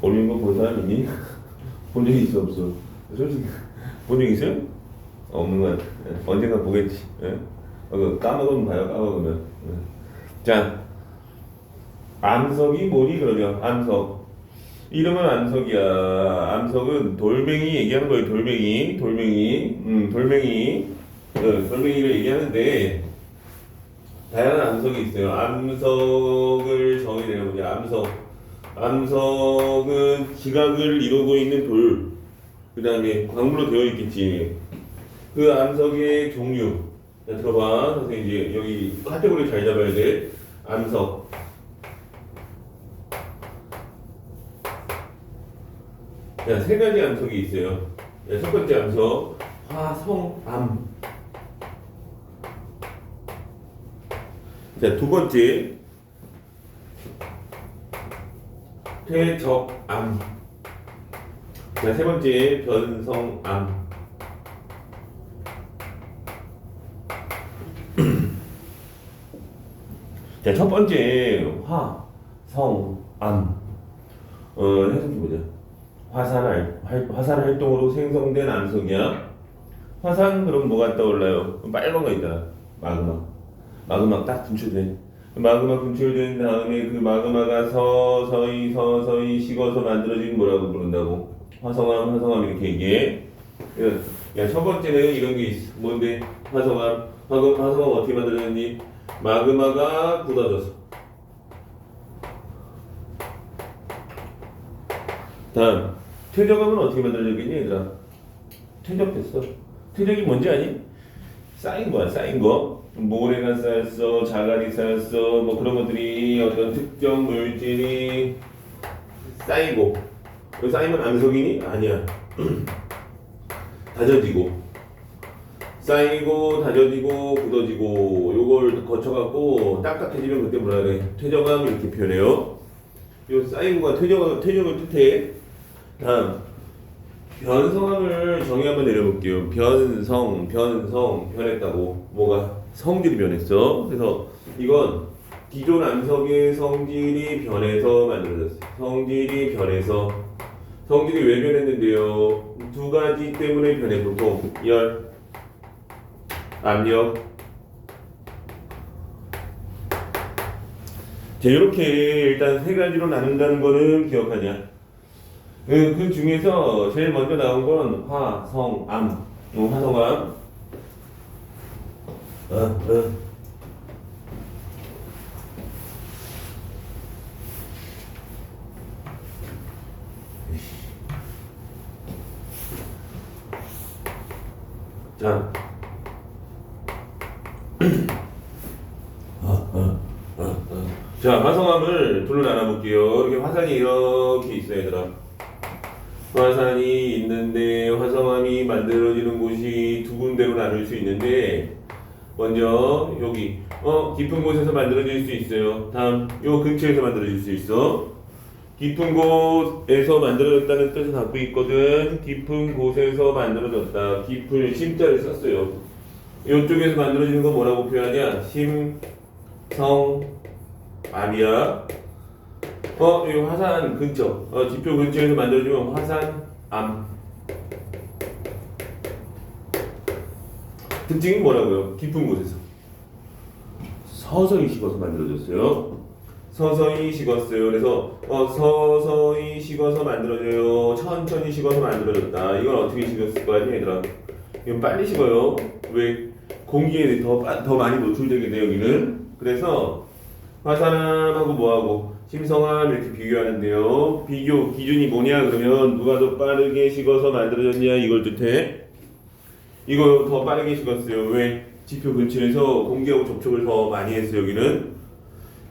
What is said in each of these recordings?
어려운 거 본 사람 있니? 본 적 있어 없어? 솔직히 본 적 있어요? 없는 것 같아. 언젠가 보겠지. 예? 까먹으면 봐요. 까먹으면. 자, 암석이 뭐니 그러면 암석. 이름은 암석이야. 암석은 돌멩이 얘기하는 거예요. 돌멩이, 돌멩이를 얘기하는데 다양한 암석이 있어요. 암석을 정의 내려보자. 암석은 지각을 이루고 있는 돌. 그 다음에 광물로 되어 있겠지. 그 암석의 종류. 자, 들어봐. 선생님 이제 여기 카테고리 잘 잡아야 돼. 암석. 자, 세 가지 암석이 있어요. 자, 첫 번째 암석, 화성암. 자, 두 번째, 퇴적암. 자, 세 번째, 변성암. 자, 첫 번째, 화성암. 해석해 보자. 화산 활동으로 생성된 암석이야. 화산 그럼 뭐가 떠올라요? 빨간 거 있잖아. 마그마 딱 분출돼. 마그마 분출된 다음에 그 마그마가 서서히 식어서 만들어진 뭐라고 부른다고? 화성암 이렇게 얘기해. 야, 첫 번째는 이런 게 있어. 뭔데? 화성암 어떻게 만들어졌니? 마그마가 굳어졌어. 다음, 퇴적암은 어떻게 만들어졌겠니, 얘들아? 퇴적됐어. 퇴적이 뭔지 아니? 쌓인 거야, 쌓인 거. 모래가 쌓였어, 자갈이 쌓였어, 뭐 그런 것들이 어떤 특정 물질이 쌓이고. 그 쌓이면 암석이니? 아니야. 다져지고. 쌓이고, 다져지고, 굳어지고, 요걸 거쳐갖고 딱딱해지면 그때 뭐라 그래? 퇴적암 이렇게 표현해요. 요 쌓인 거가 퇴적을 뜻해. 다음, 변성함을 정의 한번 내려볼게요. 변했다고. 뭐가? 성질이 변했어. 그래서 이건 기존 암석의 성질이 변해서 만들어졌어요. 성질이 왜 변했는데요? 두 가지 때문에 변해. 보통 열, 압력. 자, 이렇게 일단 세 가지로 나눈다는 거는 기억하냐? 그 중에서 제일 먼저 나온 건 화성암. 화성암. 자. 자, 화성암을 둘로 나눠볼게요. 이렇게 화산이 이렇게 있어요, 얘들아. 화산이 있는데 화성암이 만들어지는 곳이 두 군데로 나눌 수 있는데, 먼저 여기 깊은 곳에서 만들어질 수 있어요. 다음 요 근처에서 만들어질 수 있어. 깊은 곳에서 만들어졌다는 뜻을 갖고 있거든. 깊은 곳에서 만들어졌다. 깊은 심자를 썼어요. 이쪽에서 만들어지는 건 뭐라고 표현하냐? 심성암이야. 이 화산 근처, 지표 근처에서 만들어지면 화산암. 특징이 뭐라고요? 깊은 곳에서 서서히 식어서 만들어졌어요. 서서히 식었어요. 그래서 서서히 식어서 만들어져요. 천천히 식어서 만들어졌다. 이건 어떻게 식었을 거 아니야, 얘들아? 이건 빨리 식어요. 왜? 공기에 더 많이 노출되게 돼요, 여기는. 그래서 화산암하고 뭐하고 심성암 이렇게 비교하는데요. 비교 기준이 뭐냐 그러면 누가 더 빠르게 식어서 만들어졌냐 이걸 뜻해. 이거 더 빠르게 식었어요. 왜? 지표 근처에서 공기하고 접촉을 더 많이 했어요. 여기는.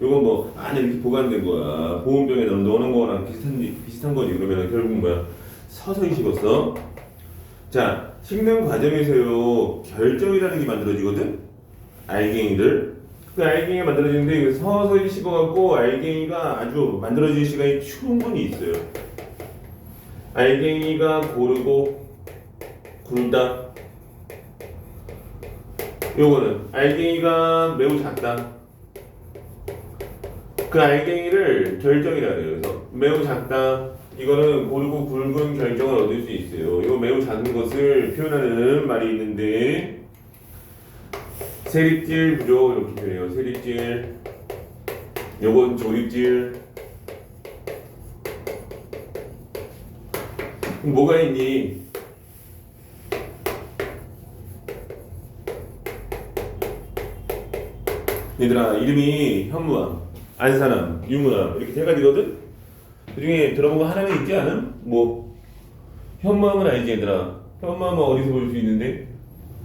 이건 뭐 안에 이렇게 보관된 거야. 보온병에 넣어놓은 거랑 비슷한 거지. 그러면 결국 뭐야? 서서히 식었어. 자, 식는 과정에서요 결정이라는 게 만들어지거든. 알갱이들. 그 알갱이가 만들어지는데 이거 서서히 식어갖고 알갱이가 아주 만들어질 시간이 충분히 있어요. 알갱이가 고르고 굵다. 요거는 알갱이가 매우 작다. 그 알갱이를 결정이라 그래요. 그래서 매우 작다. 이거는 고르고 굵은 결정을 얻을 수 있어요. 이거 매우 작은 것을 표현하는 말이 있는데 세립질 부족 이렇게 표현해요. 세립질. 요건 조립질. 뭐가 있니? 얘들아 이름이 현무암, 안산암, 유문암 이렇게 세 가지거든? 그 중에 들어본 거 하나는 있지 않음? 뭐 현무암은 알지 얘들아? 현무암은 어디서 볼 수 있는데?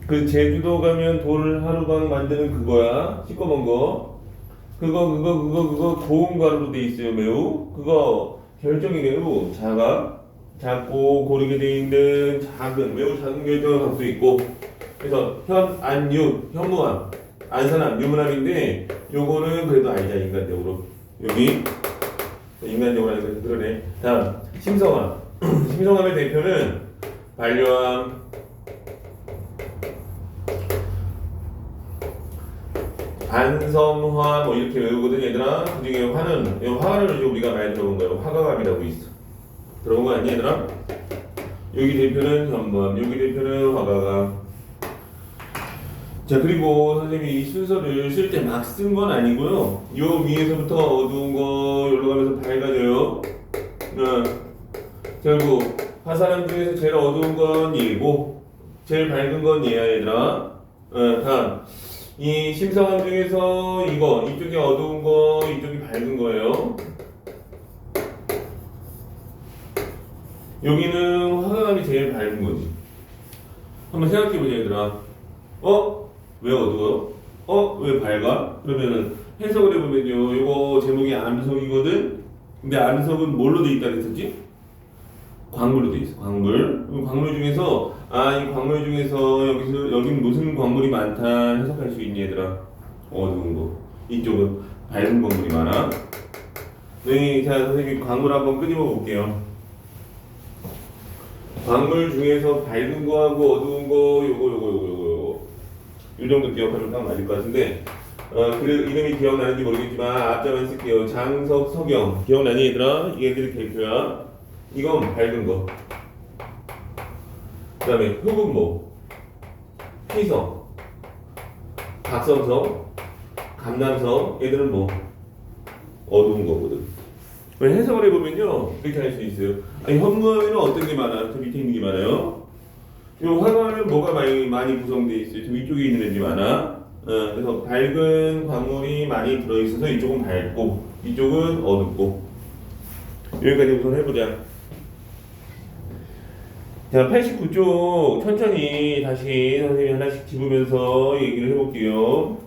그 제주도 가면 돌 하루방 만드는 그거야 시꺼먼 거 그거 고운 가루로 돼 있어요 매우 그거 결정이 매우 작고 고르게 돼 있는 매우 작은 결정을 갖고 있고 그래서 현무암 안산암, 유문암인데 요거는 그래도 알자 인간적으로 여기 인간적으로 하니까 그러네. 다음 심성암 심성암의 대표는 반려암 반성화 뭐 이렇게 외우거든 얘들아. 그 중에 화를 이제 우리가 많이 들어본 거예요. 화가암이라고 있어. 들어본 거 아니야 얘들아? 여기 대표는 현무암 여기 대표는 화가암. 자 그리고 선생님이 이 순서를 쓸 때 막 쓴 건 아니고요. 요 위에서부터 어두운 거 올라가면서 밝아져요. 결국 화산암 중에서 제일 어두운 건 얘고 제일 밝은 건 얘야 얘들아. 다음 이 심성암 중에서 이쪽이 어두운 거 이쪽이 밝은 거예요. 여기는 화강암이 제일 밝은 거지. 한번 생각해보자 얘들아. 왜 어두워? 왜 밝아? 그러면은 해석을 해보면요. 요거 제목이 암석이거든? 근데 암석은 뭘로 돼 있다 그랬었지? 광물로 돼 있어. 광물 중에서 이 광물 중에서 여기는 무슨 광물이 많다 해석할 수 있니 얘들아? 어두운 거. 이쪽은 밝은 광물이 많아. 네, 자 선생님이 광물 한번 끄집어 볼게요. 광물 중에서 밝은 거하고 어두운 거 요거 이 정도 기억하면 딱 맞을 것 같은데 그 이름이 기억나는지 모르겠지만 앞자만 쓸게요. 장석, 석영 기억나니 얘들아? 얘들이 대표야. 이건 밝은 거. 그 다음에 흑음모, 희석, 박성석, 감남석 얘들은 뭐 어두운 거거든. 해석을 해보면요 이렇게 할 수 있어요. 현무암에는 어떤 게 많아? 저 밑에 있는 게 많아요. 요 화관은 뭐가 많이 구성되어 있어요. 저 위쪽에 있는 애들이 많아. 그래서 밝은 광물이 많이 들어있어서 이쪽은 밝고 이쪽은 어둡고. 여기까지 우선 해보자. 자 89쪽 천천히 다시 선생님이 하나씩 짚으면서 얘기를 해볼게요.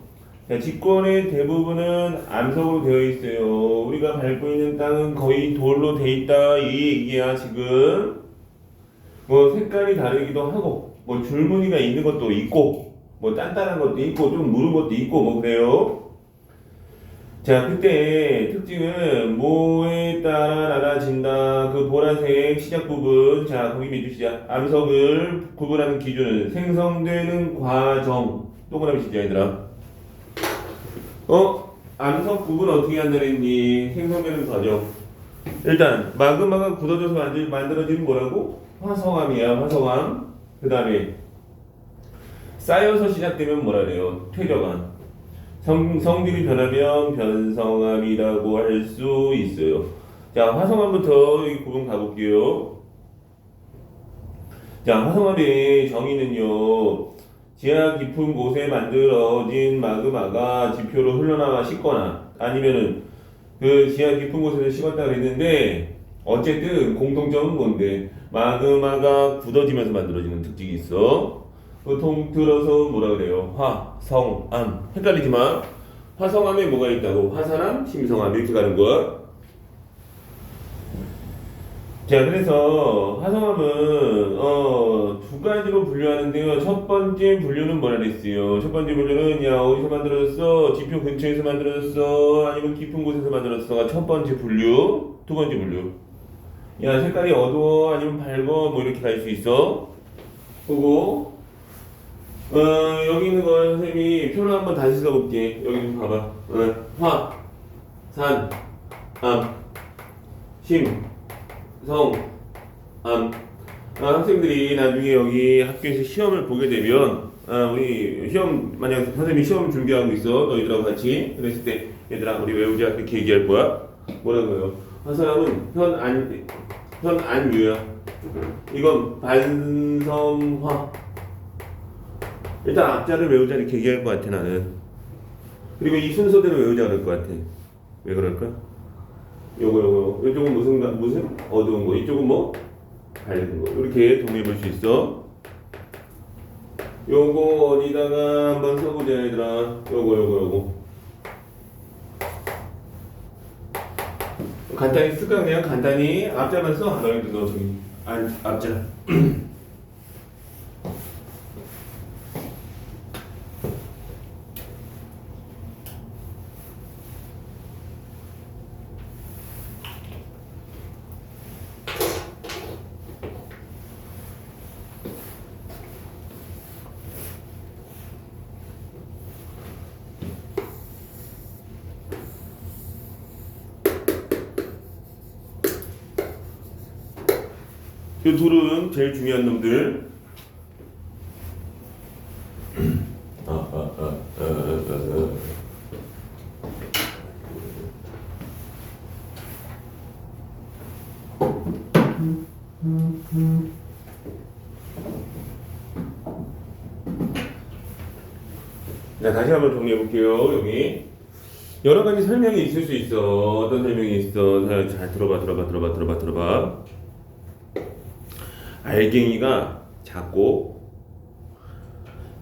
자, 직권의 대부분은 암석으로 되어 있어요. 우리가 밟고 있는 땅은 거의 돌로 되어 있다 이 얘기야 지금. 뭐 색깔이 다르기도 하고 뭐 줄무늬가 있는 것도 있고 뭐 단단한 것도 있고 좀 무른 것도 있고 뭐 그래요. 자 그때 특징은 뭐에 따라 나눠진다. 그 보라색 시작 부분 자 거기 밑줄 시작 암석을 구분하는 기준은 생성되는 과정 동그라미 시작 얘들아. 암석 구분 어떻게 한다랬니? 생성되는 과정. 일단 마그마가 굳어져서 만들어지는 뭐라고? 화성암이야 화성암. 그 다음에 쌓여서 시작되면 뭐라 그래요? 퇴적암. 성질이 변하면 변성암이라고 할 수 있어요. 자 화성암부터 이 구분 가볼게요. 자 화성암의 정의는요. 지하 깊은 곳에 만들어진 마그마가 지표로 흘러나와 식거나 아니면은 그 지하 깊은 곳에서 식었다 그랬는데 어쨌든 공통점은 뭔데? 마그마가 굳어지면서 만들어지는 특징이 있어. 보통 들어서 뭐라 그래요? 화성암. 헷갈리지 마. 화성암에 뭐가 있다고? 화산암, 심성암 이렇게 가는 거야. 자 그래서 화성암은 두 가지로 분류하는데요. 첫 번째 분류는 뭐라 그랬어요? 첫 번째 분류는 어디서 만들어졌어? 지표 근처에서 만들어졌어? 아니면 깊은 곳에서 만들어졌어가 첫 번째 분류. 두 번째 분류. 색깔이 어두워 아니면 밝어 뭐 이렇게 갈 수 있어. 그리고 여기 있는 거 선생님이 표를 한번 다시 써볼게. 여기 좀 봐봐. 산, 암, 심, 성, 암. 학생들이 나중에 여기 학교에서 시험을 보게 되면 우리 시험 만약 선생님이 시험 준비하고 있어 너희들하고 같이 그랬을 때 얘들아 우리 외우자 이렇게 얘기할 거야. 뭐라고요? 화사람은 현안유야. 이건 반성화. 일단 앞자를 외우자 이렇게 얘기할 것 같아 나는. 그리고 이 순서대로 외우자 그럴 것 같아. 왜 그럴까? 요거 이쪽은 무슨 어두운 거, 이쪽은 뭐 밝은 거. 이렇게 정리해 볼 수 있어. 요거 어디다가 한번 써보자 얘들아. 요거 간단히 쓸까? 그냥 간단히 앞자만 써. 너희들 너 저기 앞자. 이 둘은 제일 중요한 놈들. 자, 다시 한번 정리해 볼게요. 여기 여러 가지 설명이 있을 수 있어. 어떤 설명이 있어? 잘 들어봐. 알갱이가 작고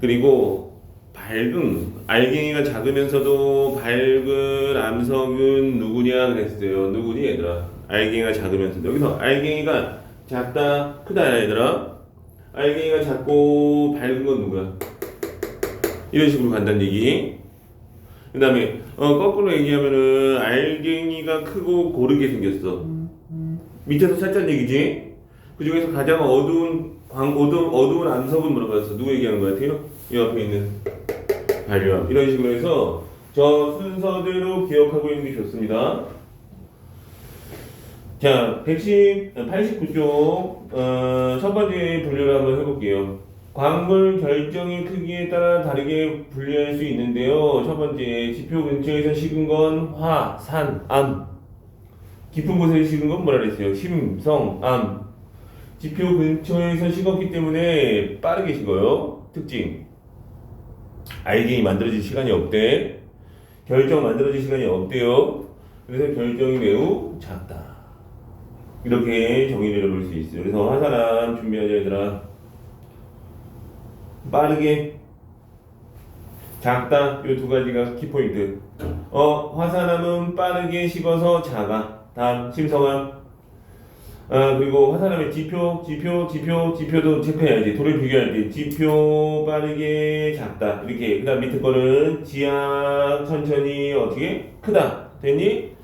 그리고 알갱이가 작으면서도 밝은 암석은 누구냐 그랬어요. 누구니 얘들아? 알갱이가 작으면서도 여기서 알갱이가 작다 크다 얘들아. 알갱이가 작고 밝은 건 누구야? 이런 식으로 간단 얘기. 그 다음에 거꾸로 얘기하면은 알갱이가 크고 고르게 생겼어. 밑에서 찾자는 얘기지. 그 중에서 가장 어두운 암석은 뭐라고 했어? 누구 얘기하는 거 같아요? 이 앞에 있는 발효암. 이런 식으로 해서 저 순서대로 기억하고 있는 게 좋습니다. 자, 89쪽 첫 번째 분류를 한번 해볼게요. 광물 결정의 크기에 따라 다르게 분류할 수 있는데요. 첫 번째, 지표 근처에서 식은 건 화, 산, 암. 깊은 곳에서 식은 건 뭐라 그랬어요? 심, 성, 암. 지표 근처에서 식었기 때문에 빠르게 식어요. 특징. 알갱이 만들어질 시간이 없대. 결정 만들어질 시간이 없대요. 그래서 결정이 매우 작다. 이렇게 정의를 해볼 수 있어요. 그래서 화산암 준비하자 얘들아. 빠르게 작다. 이 두 가지가 키포인트. 화산암은 빠르게 식어서 작아. 다음 심성암. 그리고 화산암의 지표도 체크해야지. 도를 비교할 때 지표 빠르게 작다. 이렇게. 그 다음 밑에 거는 지약 천천히 어떻게 크다. 됐니?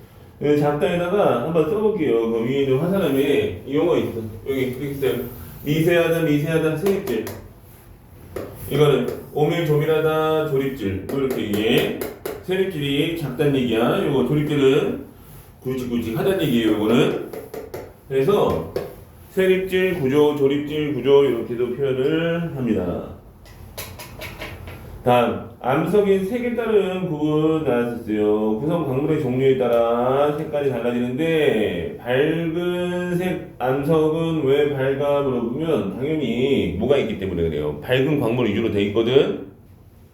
작다에다가 한번 써볼게요. 그 위에 있는 화산암에 이 용어 있어. 여기 이렇게 써요. 미세하다 세입질. 이거는 오밀조밀하다 조립질. 이렇게 이게 세립질이 작다는 얘기야. 요거 조립질은 굵직굵직하다는 얘기예요. 요거는. 그래서 세립질 구조, 조립질 구조 이렇게도 표현을 합니다. 다음 암석의 색에 따른 구분 나왔었어요. 구성 광물의 종류에 따라 색깔이 달라지는데 밝은 색 암석은 왜 밝아 물어보면 당연히 뭐가 있기 때문에 그래요. 밝은 광물 위주로 돼 있거든.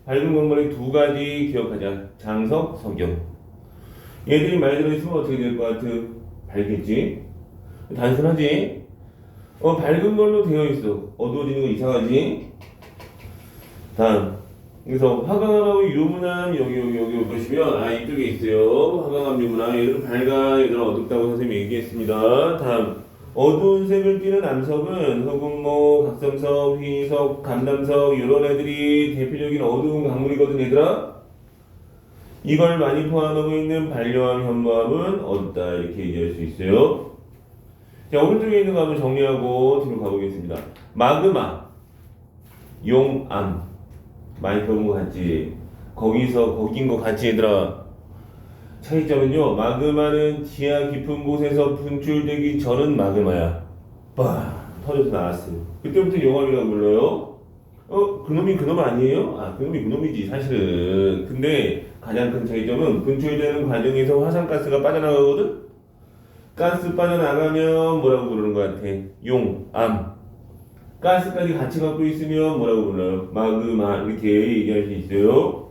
밝은 광물의 두 가지 기억하자. 장석, 석영. 얘들이 말 들어있으면 어떻게 될 것 같아? 밝겠지? 단순하지? 밝은 걸로 되어 있어. 어두워지는 거 이상하지? 다음. 그래서 화강암하고 유문암 여기 보시면 이쪽에 있어요. 화강암, 유문암. 얘들은 밝아, 얘들은 어둡다고 선생님이 얘기했습니다. 다음. 어두운 색을 띠는 암석은 흑운모, 각성석, 휘석, 감남석 이런 애들이 대표적인 어두운 광물이거든 얘들아. 이걸 많이 포함하고 있는 반려암, 현무암은 어둡다 이렇게 얘기할 수 있어요. 자, 오른쪽에 있는 거 한번 정리하고 뒤로 가보겠습니다. 마그마, 용암. 많이 배운 거 같지? 거긴 거 같지 얘들아? 차이점은요, 마그마는 지하 깊은 곳에서 분출되기 전은 마그마야. 터져서 나왔어요. 그때부터 용암이라고 불러요. 그놈이 그놈 아니에요? 그놈이 그놈이지 사실은. 근데 가장 큰 차이점은 분출되는 과정에서 화산가스가 빠져나가거든? 가스 빠져나가면 뭐라고 부르는 것 같아? 용암. 가스까지 같이 갖고 있으면 뭐라고 불러요? 마그마. 이렇게 얘기할 수 있어요.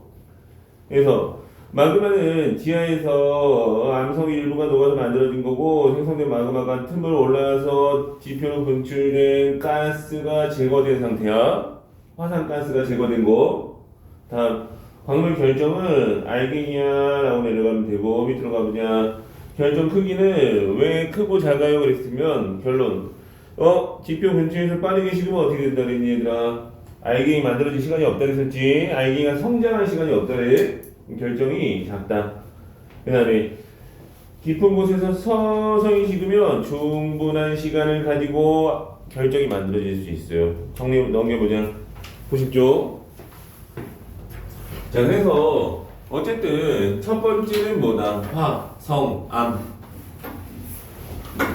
그래서 마그마는 지하에서 암석 일부가 녹아서 만들어진 거고, 생성된 마그마가 틈을 올라서 지표로 분출된 가스가 제거된 상태야. 화산가스가 제거된 거. 다음, 광물 결정은 알갱이야라고 내려가면 되고, 밑으로 가보자. 결정 크기는 왜 크고 작아요 그랬으면 결론. 지표 근처에서 빠르게 식으면 어떻게 된다 그랬니 얘들아? 알갱이 만들어질 시간이 없다 그랬었지. 알갱이가 성장할 시간이 없다 그래. 결정이 작다. 그 다음에 깊은 곳에서 서서히 식으면 충분한 시간을 가지고 결정이 만들어질 수 있어요. 정리 넘겨보자. 보십시오. 자, 그래서 어쨌든 첫 번째는 뭐다? 화, 성, 암.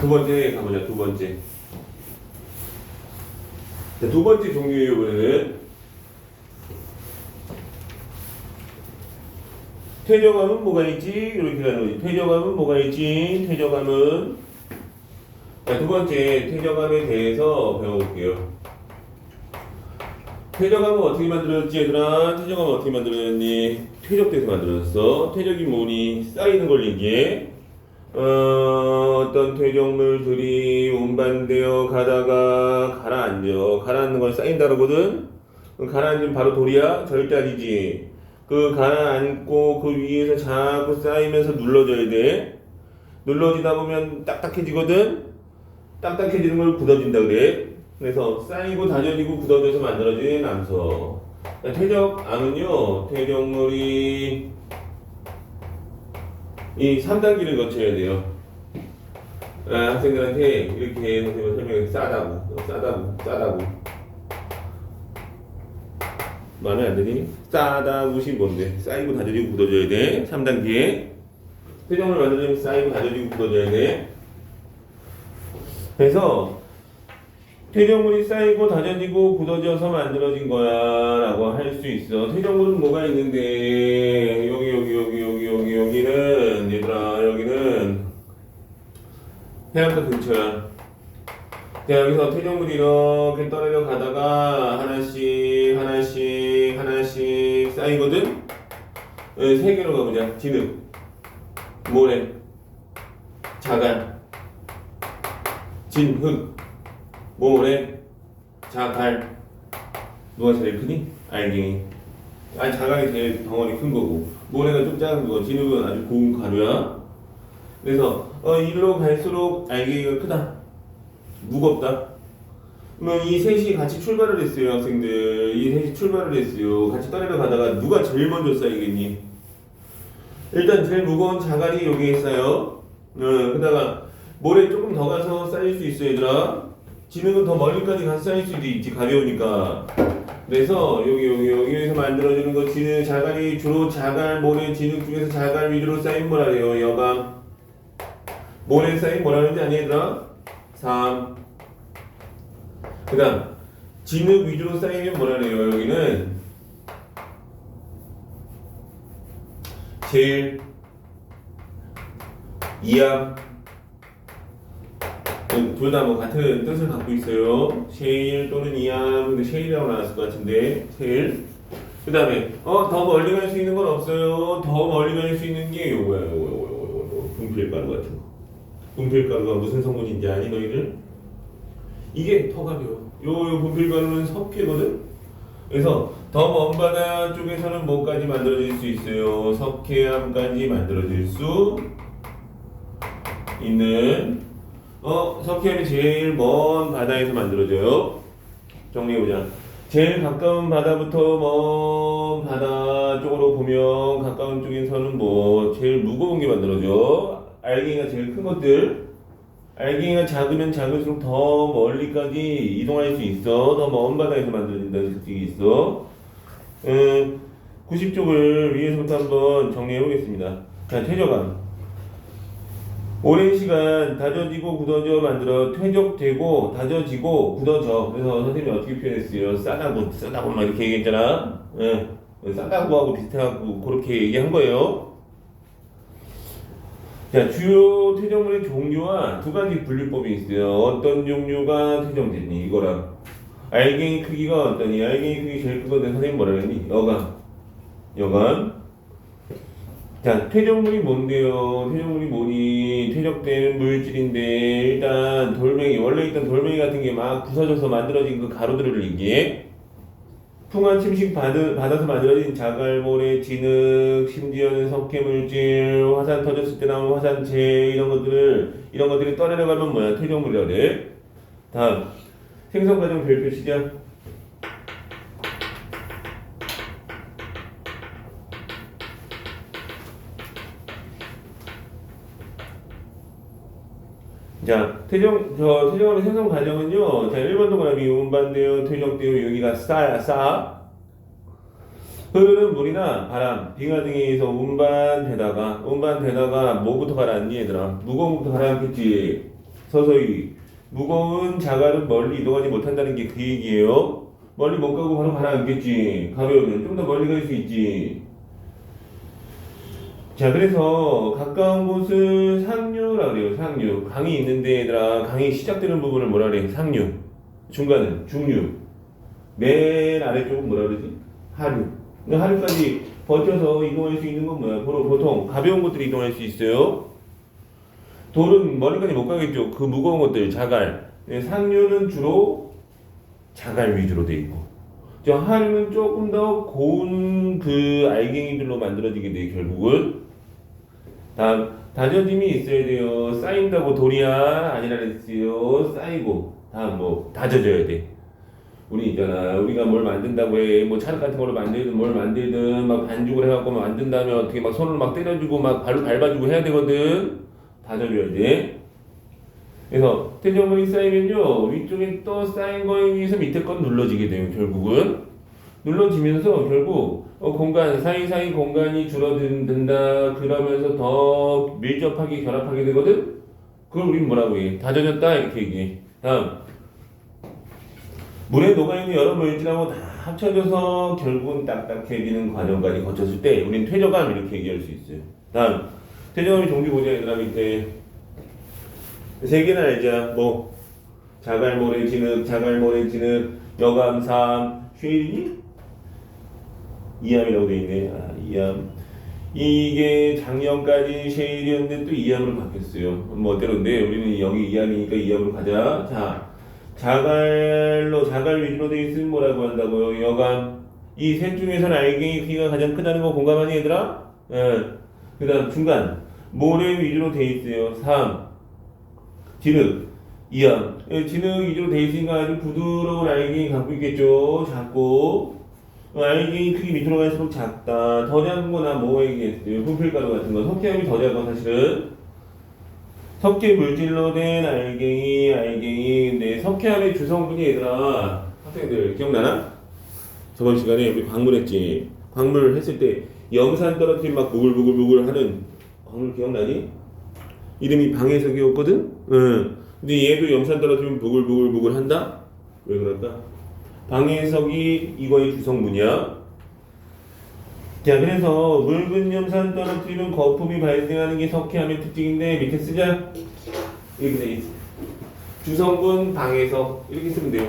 두 번째 가보자. 두 번째. 자, 두 번째 종류예요. 이번에는 퇴적암은 뭐가 있지? 이렇게 가는 거지. 퇴적암은 뭐가 있지? 퇴적암은, 자, 두 번째 퇴적암에 대해서 배워볼게요. 퇴적암은 어떻게 만들어졌지 얘들아? 퇴적암은 어떻게 만들어졌니? 퇴적돼서 만들어졌어. 퇴적이 뭐니? 쌓이는 걸 얘기해. 어떤 퇴적물들이 운반되어 가다가 가라앉아. 가라앉는 건 쌓인다 그러거든? 가라앉으면 바로 돌이야? 절대 아니지. 그 가라앉고 그 위에서 자꾸 쌓이면서 눌러줘야 돼. 눌러지다 보면 딱딱해지거든? 딱딱해지는 걸 굳어진다 그래. 그래서 쌓이고 다져지고 굳어져서 만들어진 암석. 퇴적암은요, 퇴적물이 이 3단계를 거쳐야 돼요. 학생들한테 이렇게 선생님은 설명해. 싸다고. 마음에 안 드니? 싸다굿이 뭔데? 쌓이고 다져지고 굳어져야 돼. 3단계. 퇴적물 만들어지면 쌓이고 다져지고 굳어져야 돼. 그래서 퇴적물이 쌓이고 다져지고 굳어져서 만들어진 거야 라고 할 수 있어. 퇴적물은 뭐가 있는데 여기는 얘들아 여기는 해안가 근처야. 자, 여기서 퇴적물이 이렇게 떨어져 가다가 하나씩 쌓이거든? 세 개로 가보자. 진흙, 모래, 자갈, 진흙, 모래, 자갈. 누가 제일 크니? 알갱이. 자갈이 제일 덩어리 큰 거고, 모래가 좀 작은 거, 진흙은 아주 고운 가루야. 그래서 일로 갈수록 알갱이가 크다, 무겁다. 그러면 이 셋이 같이 출발을 했어요, 학생들. 이 셋이 출발을 했어요. 같이 떠내려 가다가 누가 제일 먼저 쌓이겠니? 일단 제일 무거운 자갈이 여기에 쌓여. 그다가 모래 조금 더 가서 쌓일 수 있어, 얘들아. 진흙은 더 멀리까지 가서 쌓일 수도 있지, 가벼우니까. 그래서 여기에서 만들어지는 거 진흙, 자갈이 주로 자갈, 모래, 진흙 중에서 자갈 위주로 쌓인 뭐라래요? 여감. 모래 쌓인 뭐라는지 아니 얘들아? 3. 그 다음 진흙 위주로 쌓이면 뭐라래요? 여기는 제일, 이암. 둘 다 뭐 같은 뜻을 갖고 있어요. 셰일 또는 이암. 근데 셰일이라고 나왔을 것 같은데 셰일. 그 다음에 더 멀리 갈 수 있는 건 없어요. 더 멀리 갈 수 있는 게 요거야. 분필가루 같은 거. 분필가루가 무슨 성분인지 아니 너희들? 이게 더 가벼워. 요 분필가루는 석회거든. 그래서 더 먼 바다 쪽에서는 뭐까지 만들어질 수 있어요? 석회암까지 만들어질 수 있는. 석회암이 제일 먼 바다에서 만들어져요. 정리해보자. 제일 가까운 바다부터 먼 바다 쪽으로 보면 가까운 쪽에서는 뭐 제일 무거운 게 만들어져. 알갱이가 제일 큰 것들. 알갱이가 작으면 작을수록 더 멀리까지 이동할 수 있어. 더 먼 바다에서 만들어진다는 특징이 있어. 90쪽을 위에서부터 한번 정리해 보겠습니다. 자, 퇴적함. 오랜 시간 다져지고 굳어져 만들어 퇴적되고 다져지고 굳어져. 그래서 선생님이 어떻게 표현했어요? 싸다고 막 이렇게 얘기했잖아. 예. 싸다고하고 비슷하고 그렇게 얘기한 거예요. 자, 주요 퇴적물의 종류와 두 가지 분류법이 있어요. 어떤 종류가 퇴적되니 이거랑 알갱이 크기가 어떠니? 알갱이 크기 제일 크거든. 선생님 뭐라 그랬니? 여간. 자, 퇴적물이 뭔데요? 퇴적물이 뭐니? 퇴적되는 물질인데 일단 돌멩이, 원래 있던 돌멩이 같은 게 막 부서져서 만들어진 그 가루들을 얘기해. 풍화 침식 받아서 만들어진 자갈모래, 진흙, 심지어는 석회물질, 화산 터졌을 때 나오는 화산재 이런 것들이 떠내려가면 뭐야? 퇴적물이라 그래. 다음 생성과정 별표 시작. 자, 퇴적물의 생성 과정은요. 자, 1번 동그라미 운반되어 퇴적되어 여기가 싸. 흐르는 물이나 바람, 빙하 등에 의해서 운반되다가 뭐부터 가라앉니 얘들아? 무거운 것부터 가라앉겠지. 서서히. 무거운 자갈은 멀리 이동하지 못한다는 게 그 얘기예요. 멀리 못 가고 바로 가라앉겠지. 가벼우면 좀 더 멀리 갈 수 있지. 자, 그래서 가까운 곳을 상류라고 그래요. 상류. 강이 있는데 얘들아, 강이 시작되는 부분을 뭐라 그래? 상류. 중간은 중류. 맨 아래쪽은 뭐라 그러지? 하류. 하류까지 버텨서 이동할 수 있는 건 뭐야? 보통 가벼운 것들이 이동할 수 있어요. 돌은 멀리까지 못 가겠죠. 그 무거운 것들, 자갈. 상류는 주로 자갈 위주로 돼 있고, 저 하류는 조금 더 고운 그 알갱이들로 만들어지게 돼 결국은. 다음 다져짐이 있어야 돼요. 쌓인다고 돌이야 아니라 그랬어요. 쌓이고. 다음 뭐 다져져야 돼. 우리가 뭘 만든다고 해. 뭐 찰흙 같은 걸로 만들든 뭘 만들든 막 반죽을 해갖고 만든다면 어떻게 막 손으로 막 때려주고 막 발로 밟아주고 해야 되거든. 다져줘야 돼. 그래서 퇴적물이 쌓이면요, 위쪽에 또 쌓인 거에 의해서 밑에 건 눌러지게 돼요. 결국은 눌러지면서 결국 공간 사이사이 공간이 줄어든다. 그러면서 더 밀접하게 결합하게 되거든. 그걸 우리는 뭐라고 해? 다져졌다 이렇게 얘기해. 다음 물에 녹아있는 여러 물질하고 다 합쳐져서 결국은 딱딱해지는 과정까지 거쳤을 때 우리는 퇴적함 이렇게 얘기할 수 있어요. 다음 퇴적함의 종류 보자 얘들아. 밑에 세 개나 알자. 뭐 자갈모래 진흙, 여감삼, 쉐일이 이암이라고 돼 있네. 이암. 이게 작년까지 쉐일이었는데 또 이암으로 바뀌었어요. 뭐 어때론데 우리는 여기 이암이니까 이암으로 가자. 자, 자갈 위주로 돼 있으면 뭐라고 한다고요? 여감. 이 셋 중에서는 알갱이 크기가 가장 크다는 거 공감하니 얘들아? 예. 그다음 중간 모래 위주로 돼 있어요. 3. 진흙, 이암. 진흙 위주로 돼 있으니까 아주 부드러운 알갱이 갖고 있겠죠. 작고. 알갱이 크기 밑으로 갈수록 작다. 더 작은 거나 뭐 얘기했어요? 분필가루 같은 거. 석회암이 더 작아 사실은. 석회 물질로 된 알갱이. 근데 석회암의 주성분이 얘들아, 학생들 기억나나? 저번 시간에 우리 광물했지. 광물 했을 때 염산 떨어뜨림 막 부글부글 하는 광물 기억나니? 이름이 방해석이었거든? 응. 근데 얘도 염산 떨어뜨리면 부글부글 한다? 왜 그럴까? 방해석이 이거의 주성분이야. 자, 그래서 묽은 염산 떨어뜨리면 거품이 발생하는 게 석회암의 특징인데 밑에 쓰자. 이렇게 돼 있어. 주성분 방해석 이렇게 쓰면 돼요.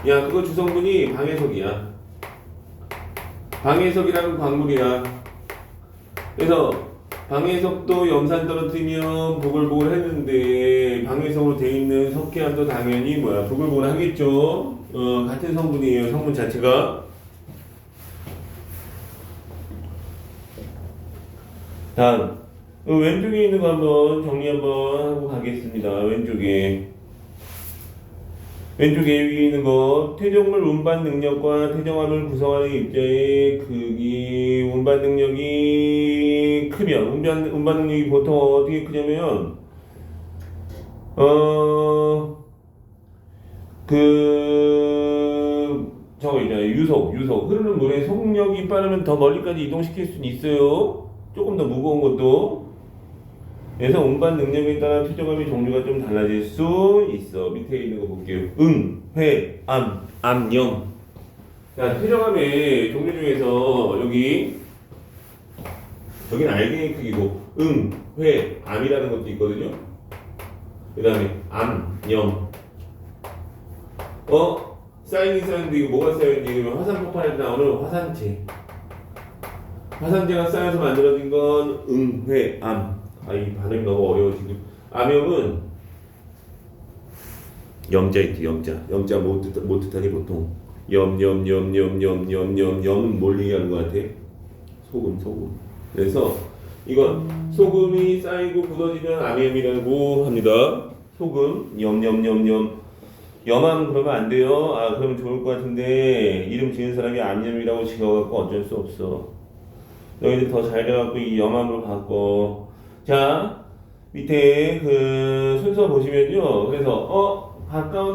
야, 그거 주성분이 방해석이야. 방해석이라는 광물이야. 그래서 방해석도 염산 떨어뜨리면 부글부글 했는데 방해석으로 돼 있는 석회암도 당연히 뭐야 부글부글 하겠죠. 같은 성분이에요. 성분 자체가. 다음 왼쪽에 있는 거 한번 정리 한번 하고 가겠습니다. 왼쪽에 위에 있는 거 퇴적물 운반 능력과 퇴적함을 구성하는 입자의 크기. 운반 능력이 크면 운반 능력이 보통 어떻게 크냐면 저거 있잖아요. 유속 흐르는 물의 속력이 빠르면 더 멀리까지 이동시킬 수는 있어요. 조금 더 무거운 것도. 그래서 운반 능력에 따라 퇴적암의 종류가 좀 달라질 수 있어. 밑에 있는 거 볼게요. 회, 암, 염. 자, 퇴적암의 종류 중에서 여기는 알갱이 크기고 회, 암이라는 것도 있거든요. 그 다음에 암, 염. 쌓이긴 쌓였는데 이거 뭐가 쌓였는지 그러면 화산 폭발할 때 나오는 화산재. 화산재가 쌓여서 만들어진 건 회, 암. 이 발음이 너무 어려워 지금. 암염은 염자 있지, 염자 못 듣다니 보통 염은 뭘 얘기하는 것 같아? 소금. 그래서 이건 소금이 쌓이고 굳어지면 암염이라고 합니다. 소금, 염암 그러면 안 돼요. 그러면 좋을 것 같은데 이름 지은 사람이 암염이라고 지어갖고 어쩔 수 없어. 너희들 더 잘 돼갖고 이 염암으로 바꿔. 자, 밑에 그 순서 보시면요. 그래서 가까운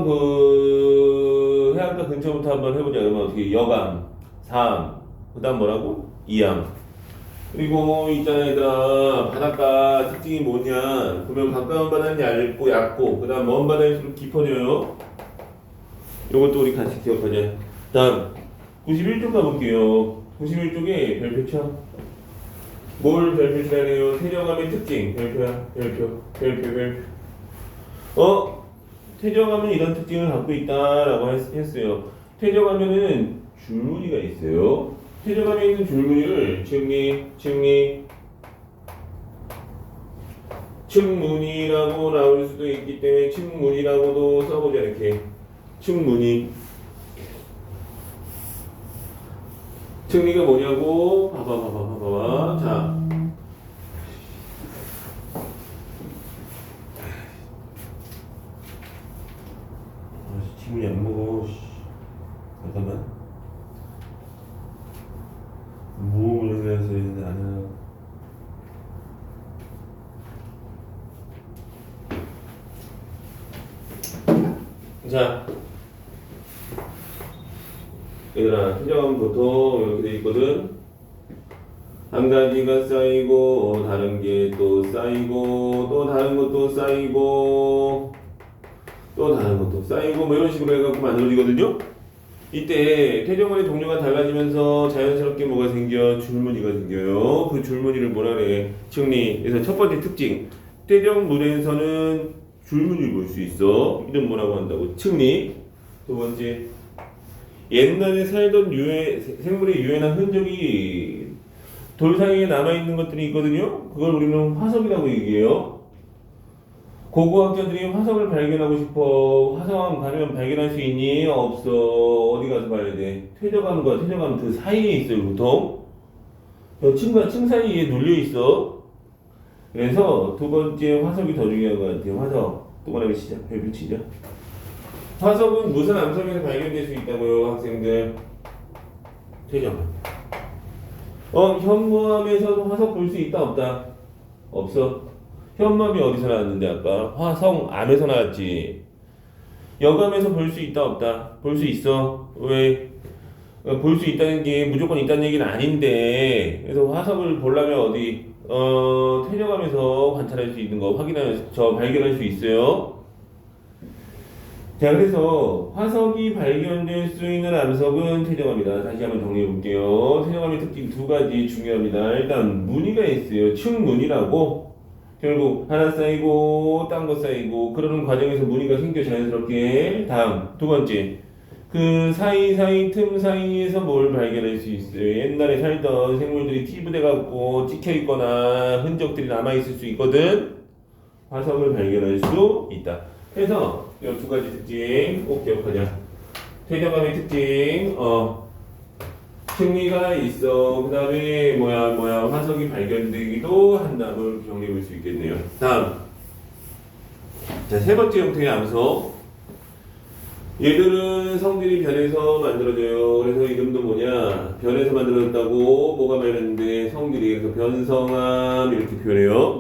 그 해안가 근처부터 한번 해보자. 그러면 어떻게 여감, 사암, 그다음 뭐라고? 이암. 그리고 있잖아 얘들아, 바닷가 특징이 뭐냐? 그러면 가까운 바다는 얇고 그다음 먼 바다일수록 깊어져요. 요것도 우리 같이 기억하자. 다음 91쪽 가볼게요. 91쪽에 별표 쳐. 뭘 별표 치라네요? 퇴적암의 특징. 별표. 퇴적암은 이런 특징을 갖고 있다라고 했어요. 퇴적암에는 줄무늬가 있어요. 퇴적암에 있는 줄무늬를 측무늬라고 나올 수도 있기 때문에 측무늬라고도 써보자. 이렇게 측무늬. 측리가 뭐냐고? 봐봐. 자. 지문이 안 먹어. 잠깐만. 무음을 해서 안 해. 자. 얘들아, 퇴적암은 보통 이렇게 돼 있거든. 한 가지가 쌓이고 다른 게 또 쌓이고 또 다른 것도 쌓이고 또 다른 것도 쌓이고 뭐 이런 식으로 해갖고 만들어지거든요. 이때 퇴적암의 종류가 달라지면서 자연스럽게 뭐가 생겨? 줄무늬가 생겨요. 그 줄무늬를 뭐라 그래? 측리. 그래서 첫 번째 특징, 퇴적물에서는 줄무늬를 볼 수 있어. 이름 뭐라고 한다고? 측리. 두 번째, 옛날에 살던 생물의 유해한 흔적이 돌 사이에 남아있는 것들이 있거든요. 그걸 우리는 화석이라고 얘기해요. 고고학자들이 화석을 발견하고 싶어. 화성 가면 발견할 수 있니? 없어. 어디 가서 봐야 돼? 퇴적암과 퇴적암 그 사이에 있어요. 보통 층과 층 사이에 눌려있어. 그래서 두 번째 화석이 더 중요한 것 같아요. 화석. 또 말하기 시작. 별표 치자. 화석은 무슨 암석에서 발견될 수 있다고요, 학생들? 퇴적암. 현무암에서도 화석 볼 수 있다, 없다? 없어. 현무암이 어디서 나왔는데 아까? 화성암에서 나왔지. 여감에서 볼 수 있다, 없다? 볼 수 있어. 왜? 볼 수 있다는 게 무조건 있다는 얘기는 아닌데, 그래서 화석을 보려면 어디? 퇴적암에서 관찰할 수 있는 거 발견할 수 있어요. 자, 그래서 화석이 발견될 수 있는 암석은 퇴적암이다. 다시 한번 정리해 볼게요. 퇴적암의 특징 두 가지 중요합니다. 일단 무늬가 있어요. 측무늬라고. 결국 하나 쌓이고 딴 거 쌓이고 그러는 과정에서 무늬가 생겨 자연스럽게. 다음 두 번째, 그 사이사이 틈 사이에서 뭘 발견할 수 있어요. 옛날에 살던 생물들이 티브돼 갖고 찍혀 있거나 흔적들이 남아 있을 수 있거든. 화석을 발견할 수 있다. 그래서 이 두 가지 특징 꼭 기억하자. 퇴적암의 특징, 승리가 있어. 그 다음에 화석이 발견되기도 한다는 걸 정리해 볼 수 있겠네요. 다음, 자, 세 번째 형태의 암석. 얘들은 성질이 변해서 만들어져요. 그래서 이름도 뭐냐? 변해서 만들어졌다고. 뭐가 말했는데 성질이. 그래서 변성암 이렇게 표현해요.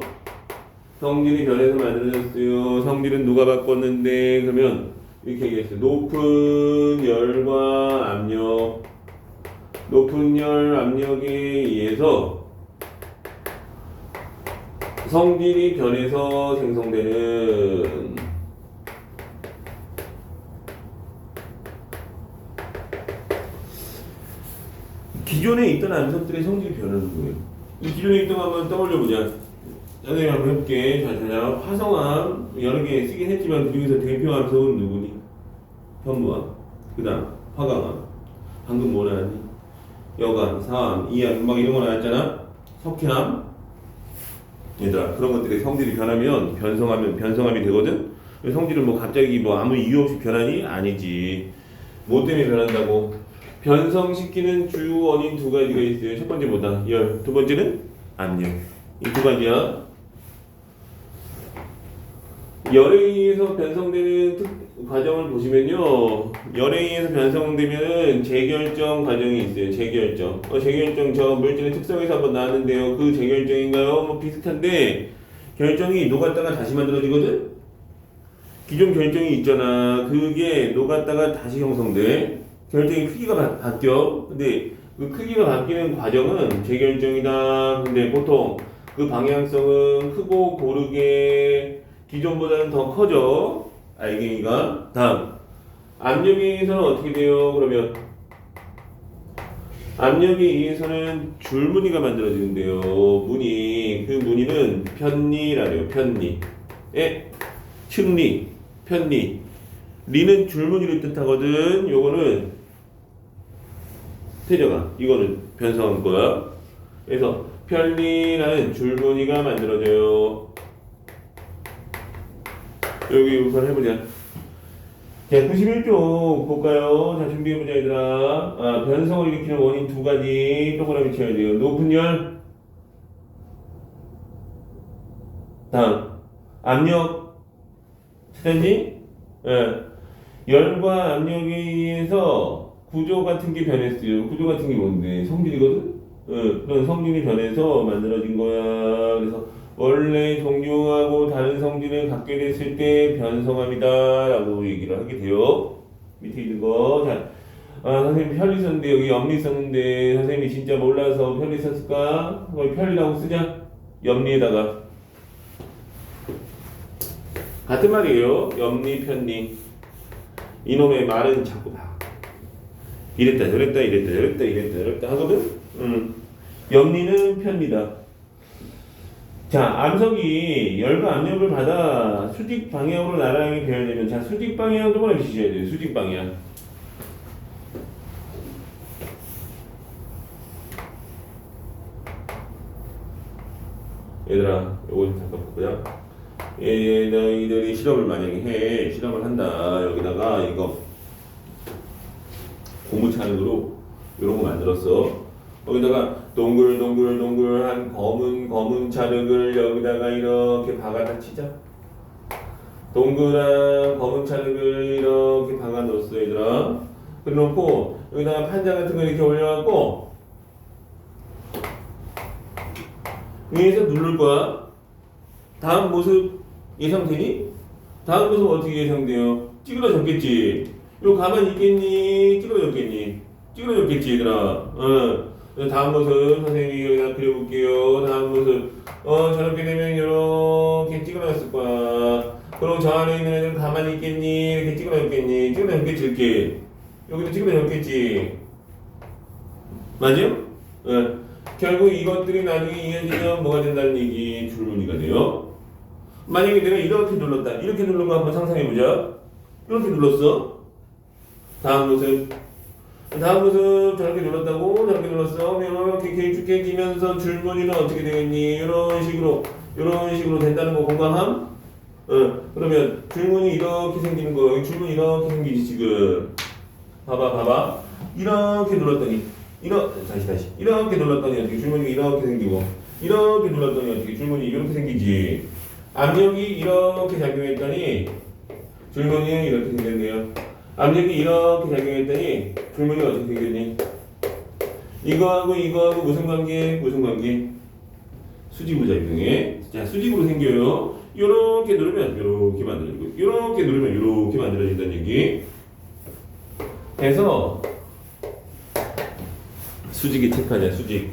성질이 변해서 만들어졌어요. 성질은 누가 바꿨는데? 그러면 이렇게 얘기했어요. 높은 열과 압력. 높은 열 압력에 의해서 성질이 변해서 생성되는 기존에 있던 암석들의 성질이 변하는 거예요. 이 기존에 있던 거 한번 떠올려보자. 선생님 한번 해볼게. 자, 화성암 여러 개 쓰긴 했지만 그 중에서 대표 암석은 누구니? 현무암, 그 다음 화강암, 방금 뭐 나왔니? 여암, 사암, 이암 막 이런 거 나왔잖아? 석회암. 얘들아, 그런 것들의 성질이 변하면 변성암이 되거든? 성질은 뭐 갑자기 뭐 아무 이유 없이 변하니? 아니지. 뭐 때문에 변한다고? 변성시키는 주 원인 두 가지가 있어요. 첫 번째 뭐다? 열. 두 번째는 압력. 이 두 가지야. 열에 의해서 변성되는 과정을 보시면요. 열에 의해서 변성되면은 재결정 과정이 있어요. 재결정. 재결정 저 물질의 특성에서 한번 나왔는데요. 그 재결정인가요? 뭐 비슷한데 결정이 녹았다가 다시 만들어지거든? 기존 결정이 있잖아. 그게 녹았다가 다시 형성돼. 결정의 크기가 바뀌어. 근데 그 크기가 바뀌는 과정은 재결정이다. 근데 보통 그 방향성은 크고 고르게 기존보다는 더 커져. 알갱이가. 다음. 압력에 의해서는 어떻게 돼요? 그러면 압력에 의해서는 줄무늬가 만들어지는데요. 무늬. 그 무늬는 편리라래요. 편리. 측리. 편리. 리는 줄무늬를 뜻하거든. 요거는 태정아. 이거는 변성한 거야. 그래서 편리라는 줄무늬가 만들어져요. 여기 우선 해보자. 자, 91쪽 볼까요? 자, 준비해보자, 얘들아. 변성을 일으키는 원인 두 가지 동그라미 쳐야 돼요. 높은 열. 다음. 압력. 찾았니? 열과 압력에 의해서 구조 같은 게 변했어요. 구조 같은 게 뭔데? 성질이거든? 그런 성질이 변해서 만들어진 거야. 그래서 원래 종류하고 다른 성질을 갖게 됐을 때 변성합니다 라고 얘기를 하게 돼요. 밑에 있는 거. 자, 선생님 편리 썼는데 여기 염리 썼는데 선생님이 진짜 몰라서 편리 썼을까? 거기 편리라고 쓰자. 염리에다가 같은 말이에요. 염리, 편리. 이놈의 말은 자꾸 이랬다 저랬다 이랬다 저랬다 이랬다 저랬다 하거든? 염리는 편리다. 자, 암석이 열과 압력을 받아 수직 방향으로 나란하게 되어내면, 자, 수직 방향도 뭐라 주셔야 돼요. 수직 방향. 얘들아, 요거 좀 잠깐 보자. 너희들이 실험을 만약에 해. 실험을 한다. 여기다가 이거 고무찬으로 요런 거 만들었어. 거기다가 동글동글동글한 검은 찰흙을 여기다가 이렇게 박아다 치자. 동그란 검은 찰흙을 이렇게 박아 넣었어, 얘들아. 그래놓고 여기다가 판자 같은 거 이렇게 올려갖고 위에서 누를 거야. 다음 모습 예상되니? 다음 모습 어떻게 예상돼요? 찌그러졌겠지. 요 가만히 있겠니? 찌그러졌겠니? 찌그러졌겠지, 얘들아. 다음 모습 선생님이 여기다 그려볼게요. 다음 모습 저렇게 되면 이렇게 찌그러졌을 거야. 그럼 저 안에 있는 애들 가만히 있겠니? 이렇게 찌그러졌겠니? 찌그러졌겠지 이렇게. 여기도 찌그러졌겠지. 맞죠? 결국 이것들이 나중에 이어지면 뭐가 된다는 얘기? 줄무늬가 돼요. 만약에 내가 이렇게 눌렀다. 이렇게 누른 거 한번 상상해보자. 이렇게 눌렀어. 다음 모습 저렇게 눌렀다고? 저렇게 눌렀어. 이렇게 길쭉해지면서 줄무늬는 어떻게 되겠니? 이런 식으로 된다는 거 공감함? 그러면 줄무늬 이렇게 생기는 거. 여기 줄무늬 이렇게 생기지 지금. 봐봐. 이렇게 눌렀더니 다시 이렇게 눌렀더니 어떻게 줄무늬 이렇게 생기고, 이렇게 눌렀더니 어떻게 줄무늬 이렇게 생기지. 압력이 이렇게 작용했더니 줄무늬는 이렇게 생겼네요. 압력이 이렇게 작용했더니 줄무늬가 어떻게 생겼니? 이거하고 무슨 관계? 수직부작용에. 자, 수직으로 생겨요. 요렇게 누르면 요렇게 만들어지고, 요렇게 누르면 요렇게 만들어진다는 얘기. 해서 수직이 체크하자. 수직.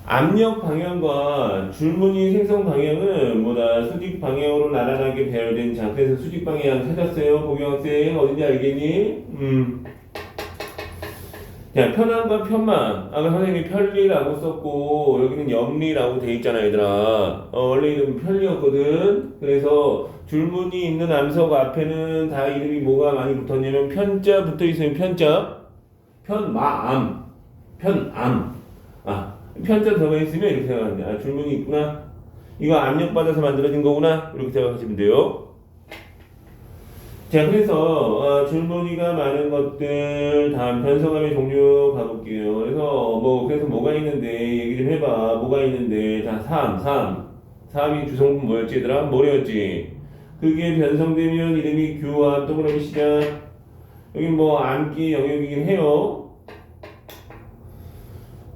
압력 방향과 줄무늬 생성 방향은 뭐다? 수직 방향으로 나란하게 배열된 상태에서 수직 방향 찾았어요. 보경학생 어딘지 알겠니? 자, 편함과 편만. 아까 선생님이 편리라고 썼고 여기는 염리라고 돼 있잖아 얘들아. 원래 이름은 편리였거든. 그래서 줄무늬 있는 암석 앞에는 다 이름이 뭐가 많이 붙었냐면 편자 붙어 있으면 편자, 편마암, 편암. 편자 들어가 있으면 이렇게 생각하면 돼. 줄무늬 있구나. 이거 압력받아서 만들어진 거구나. 이렇게 생각하시면 돼요. 자, 그래서 줄무늬가 많은 것들 다음 변성함의 종류 가볼게요. 그래서 뭐가 있는데 얘기 좀 해봐. 뭐가 있는데 자, 삼이 주성분 뭐였지 얘들아? 모래였지. 그게 변성되면 이름이 규와 동그라미 시작. 여기 뭐 암기 영역이긴 해요.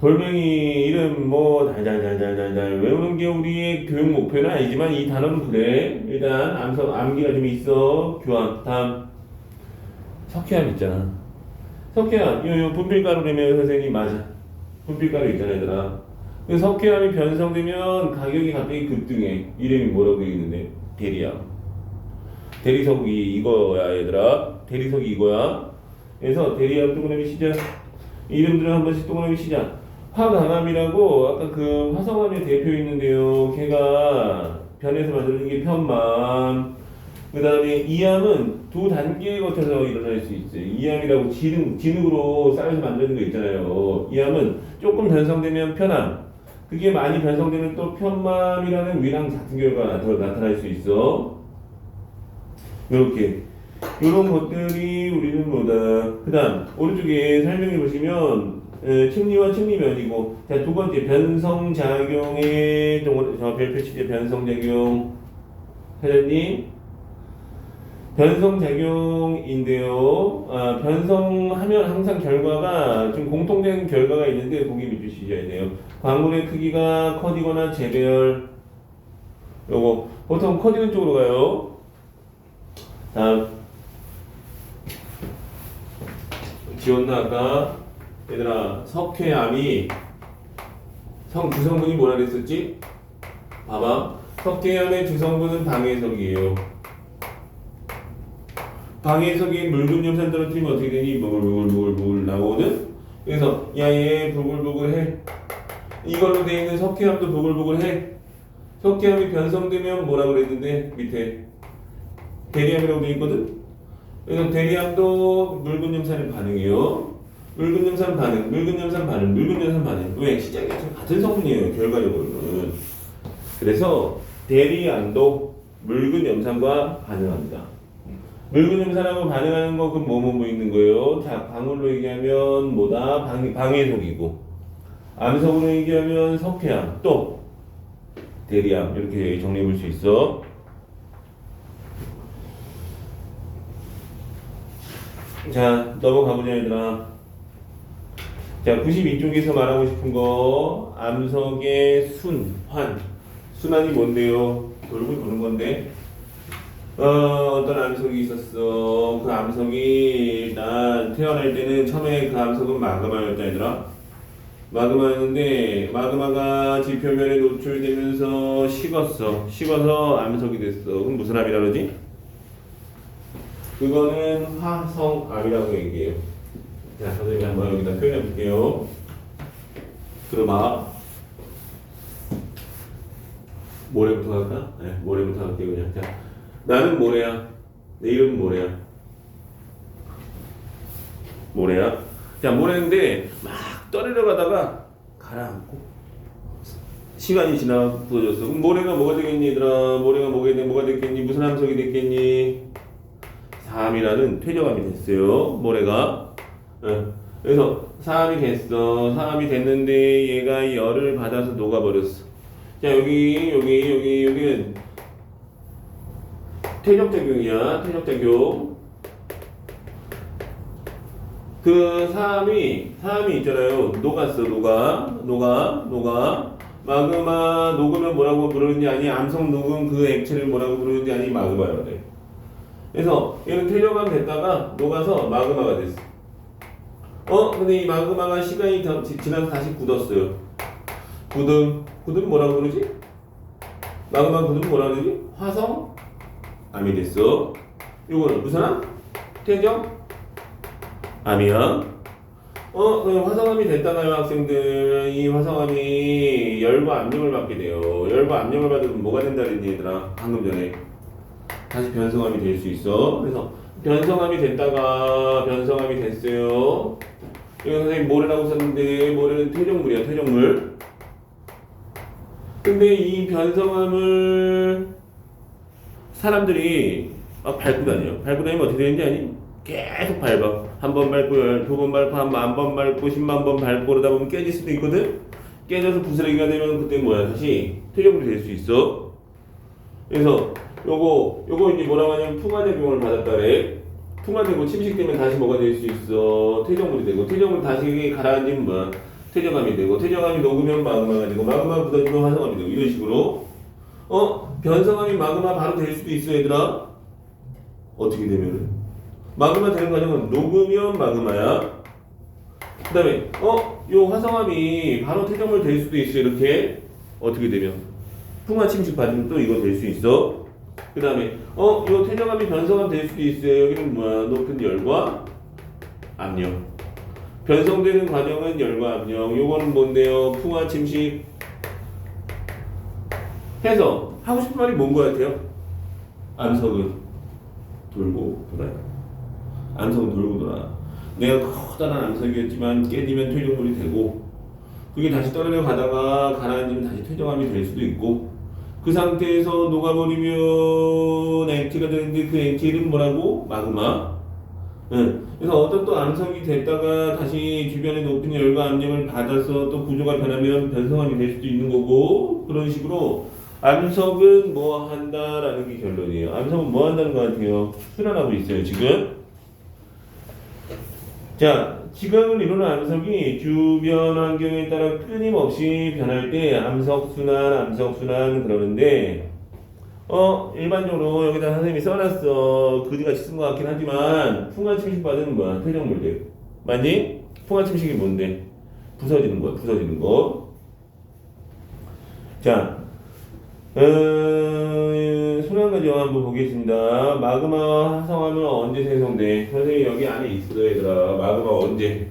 돌멩이 이름 뭐 달달달달달달 외우는 게 우리의 교육 목표는 아니지만 이 단어는 그래. 일단 암기가 좀 있어. 교환. 다음 석회암 있잖아. 석회암 요 분필가루라며 선생님. 맞아. 분필가루 있잖아 얘들아. 그 석회암이 변성되면 가격이 갑자기 급등해. 이름이 뭐라고 있는데? 대리암. 대리석이 이거야 얘들아. 대리석이 이거야. 그래서 대리암 동그라미 시작. 이름들은 한 번씩 동그라미 시작. 화강암이라고 아까 그 화성암의 대표 있는데요. 걔가 변해서 만들어진 게 편만. 그 다음에 이암은 두 단계에 거쳐서 일어날 수 있어요. 이암이라고 진흙으로 쌓여서 만드는 거 있잖아요. 이암은 조금 변성되면 편암. 그게 많이 변성되면 또 편맘이라는 위랑 같은 결과가 더 나타날 수 있어. 이렇게. 이런 것들이 우리는 뭐다. 그 다음 오른쪽에 설명해 보시면 층리와 층리면이고, 자, 두 번째 변성작용의 별표 치제. 변성작용 사장님 변성작용인데요. 변성하면 항상 결과가 좀 공통된 결과가 있는데 보기 밑줄 주셔야 돼요. 광물의 크기가 커지거나 재배열. 요거 보통 커지는 쪽으로 가요. 다음 지웠나 아까? 얘들아, 석회암이 주성분이 뭐라 그랬었지? 봐봐. 석회암의 주성분은 방해석이에요. 방해석이 묽은 염산 떨어뜨리면 어떻게 되니? 물 나오거든? 그래서 얘 부글부글해. 이걸로 되어 있는 석회암도 부글부글해. 석회암이 변성되면 뭐라 그랬는데? 밑에 대리암이라고 되어 있거든? 그래서 대리암도 묽은 염산에 반응해요. 묽은 염산 반응. 왜? 시작이 같은 성분이에요. 결과적으로는. 그래서 대리암도 묽은 염산과 반응합니다. 묽은 염산하고 반응하는 거 그럼 뭐 있는 거예요? 자, 방울로 얘기하면 뭐다? 방해석이고, 암석으로 얘기하면 석회암, 또 대리암. 이렇게 정리해 볼 수 있어. 자, 넘어가보자 얘들아. 자, 92쪽에서 말하고 싶은 거, 암석의 순환이 뭔데요? 돌고 도는 건데, 어떤 암석이 있었어. 그 암석이 일단 태어날 때는 처음에 그 암석은 마그마였다 얘들아. 마그마였는데 마그마가 지표면에 노출되면서 식어서 암석이 됐어. 그럼 무슨 암이라 그러지? 그거는 화성암이라고 얘기해요. 자, 선생님이 한번 여기다 표현해 볼게요. 들어봐. 모래부터 할까? 네, 모래부터 할게요. 그냥. 자, 나는 모래야. 내 이름은 모래야. 자, 모래인데 막 떠내려 가다가 가라앉고 시간이 지나 부서졌어. 그럼 모래가 뭐가 되겠니 얘들아? 모래가 뭐가 됐겠니? 무슨 함석이 됐겠니? 3이라는 퇴적암이 됐어요. 모래가. 그래서 사암이 됐는데 얘가 열을 받아서 녹아버렸어. 자, 여기는 퇴적작용이야. 퇴적작용. 그 사암이 있잖아요. 녹았어. 녹아. 마그마 녹으면 뭐라고 부르는지 아니? 암석 녹은 그 액체를 뭐라고 부르는지 아니? 마그마라고 돼. 그래서 얘는 퇴적암 됐다가 녹아서 마그마가 됐어. 근데 이 마그마가 시간이 지나서 다시 굳었어요. 굳음 뭐라고 그러지? 마그마 굳음 뭐라고 그러지? 화성암이 됐어. 요거는 무슨 암? 퇴적암이야. 그럼 화성암이 됐다가요, 학생들. 이 화성암이 열과 압력을 받게 돼요. 열과 압력을 받으면 뭐가 된다 그랬니, 얘들아? 방금 전에. 다시 변성암이 될 수 있어. 그래서 변성암이 됐다가 변성암이 됐어요. 이거 선생님 모래라고 썼는데 모래는 퇴적물이야, 퇴적물. 근데 이 변성암을 사람들이 막 밟고 다녀요. 밟고 다니면 어떻게 되는지 아니? 계속 밟아. 한 번 밟고, 두 번 밟고, 한 만 번 밟고, 10만 번 밟고 그러다 보면 깨질 수도 있거든? 깨져서 부스러기가 되면 그때 뭐야? 다시 퇴적물이 될 수 있어. 그래서 요거 이제 뭐라고 하냐면 풍화작용을 받았다 그래. 풍화되고 침식되면 다시 뭐가 될 수 있어? 퇴적물이 되고, 퇴적물 다시 가라앉으면 뭐야? 퇴적암이 되고, 퇴적암이 녹으면 마그마가 되고, 마그마 굳어지면 화성암이 되고, 이런 식으로. 변성암이 마그마 바로 될 수도 있어, 얘들아. 어떻게 되면은? 마그마 되는 과정은 녹으면 마그마야. 그 다음에, 요 화성암이 바로 퇴적물 될 수도 있어, 이렇게. 어떻게 되면? 풍화 침식 받으면 또 이거 될 수 있어. 그 다음에, 요 퇴적암이 변성암 될 수도 있어요. 여기는 뭐야? 높은 열과 압력. 변성되는 과정은 열과 압력. 요거는 뭔데요? 풍화 침식. 해서 하고 싶은 말이 뭔 것 같아요? 암석은 돌고 돌아요. 암석은 돌고 돌아. 내가 커다란 암석이었지만 깨지면 퇴적물이 되고, 그게 다시 떨어져 가다가 가라앉으면 다시 퇴적암이 될 수도 있고, 그 상태에서 녹아버리면 액체가 되는데 그 액체는 뭐라고? 마그마. 그래서 어떤 또 암석이 됐다가 다시 주변에 높은 열과 압력을 받아서 또 구조가 변하면 변성암이 될 수도 있는 거고, 그런 식으로 암석은 뭐 한다라는 게 결론이에요. 암석은 뭐 한다는 것 같아요? 순환하고 있어요, 지금. 자, 지각을 이루는 암석이 주변 환경에 따라 끊임없이 변할 때 암석순환 그러는데, 일반적으로 여기다 선생님이 써놨어. 그지같이 쓴 것 같긴 하지만, 풍화 침식 받은 뭐야? 퇴적물들. 맞니? 풍화 침식이 뭔데? 부서지는 거야, 부서지는 거. 자, 순환 과정 한번 보겠습니다. 마그마 화성암은 언제 생성돼? 선생님 여기 안에 있어, 얘들아. 마그마 언제?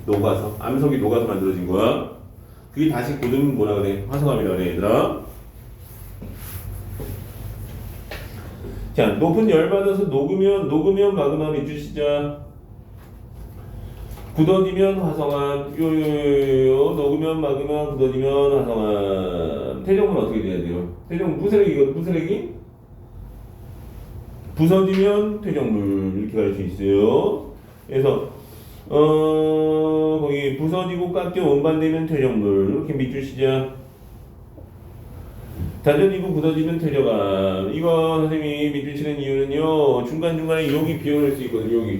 녹아서. 암석이 녹아서 만들어진 거야. 그게 다시 굳으면 뭐라 그래? 화성암이라 그래, 얘들아. 자, 높은 열 받아서 녹으면 마그마 밑줄 시작. 굳어지면 화성암, 녹으면 마그마, 굳어지면 화성암. 퇴적물은 어떻게 돼야 돼요? 퇴적물, 부스러기거든, 부스러기? 부서지면 퇴적물, 이렇게 갈 수 있어요. 그래서, 거기 부서지고 깎여 운반되면 퇴적물, 이렇게 밑줄 시작. 다져지고 굳어지면 퇴적암. 이거 선생님이 밑줄 치는 이유는요, 중간중간에 여기 비워놓을 수 있거든. 여기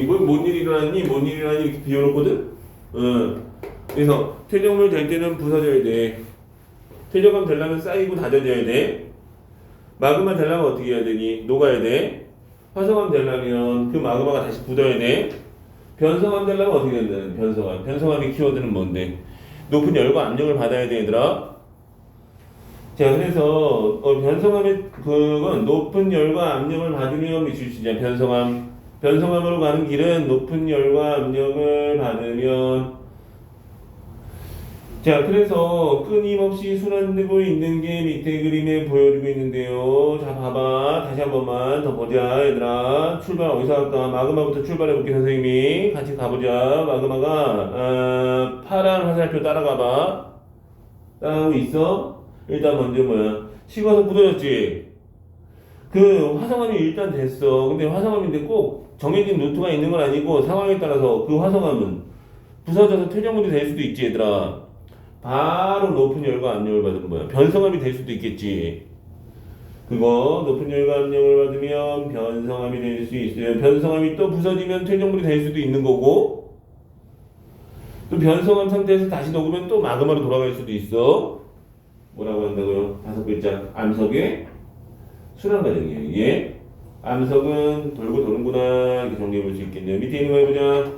뭔 일이 일어났니? 이렇게 비워놓거든. 그래서 퇴적물 될 때는 부서져야 돼. 퇴적암 되려면 쌓이고 다져져야 돼. 마그마 되려면 어떻게 해야 되니? 녹아야 돼. 화성암 되려면 그 마그마가 다시 굳어야 돼. 변성암 되려면 어떻게 된다는? 변성암의 키워드는 뭔데? 높은 열과 압력을 받아야 돼, 얘들아. 자, 그래서 변성암의 그건 높은 열과 압력을 받으면 밑줄 치자. 변성암으로 가는 길은 높은 열과 압력을 받으면. 자, 그래서 끊임없이 순환되고 있는 게 밑에 그림에 보여주고 있는데요. 자, 봐봐. 다시 한 번만 더 보자, 얘들아. 출발 어디서 할까? 마그마부터 출발해볼게, 선생님이. 같이 가보자. 마그마가 파란 화살표 따라가봐. 따라가고 있어? 일단 먼저 뭐야? 식어서 굳어졌지? 그 화성암이 일단 됐어. 근데 화성암인데 꼭 정해진 루트가 있는 건 아니고 상황에 따라서 그 화성암은 부서져서 퇴적물이 될 수도 있지, 얘들아. 바로 높은 열과 압력을 받은 거야. 변성암이 될 수도 있겠지. 그거 높은 열과 압력을 받으면 변성암이 될 수 있어요. 변성암이 또 부서지면 퇴적물이 될 수도 있는 거고, 또 변성암 상태에서 다시 녹으면 또 마그마로 돌아갈 수도 있어. 뭐라고 한다고요? 5글자. 암석의 순환 과정이에요. 이게 암석은 돌고 도는구나, 이렇게 정리해 볼 수 있겠네요. 밑에 있는 거 해보자.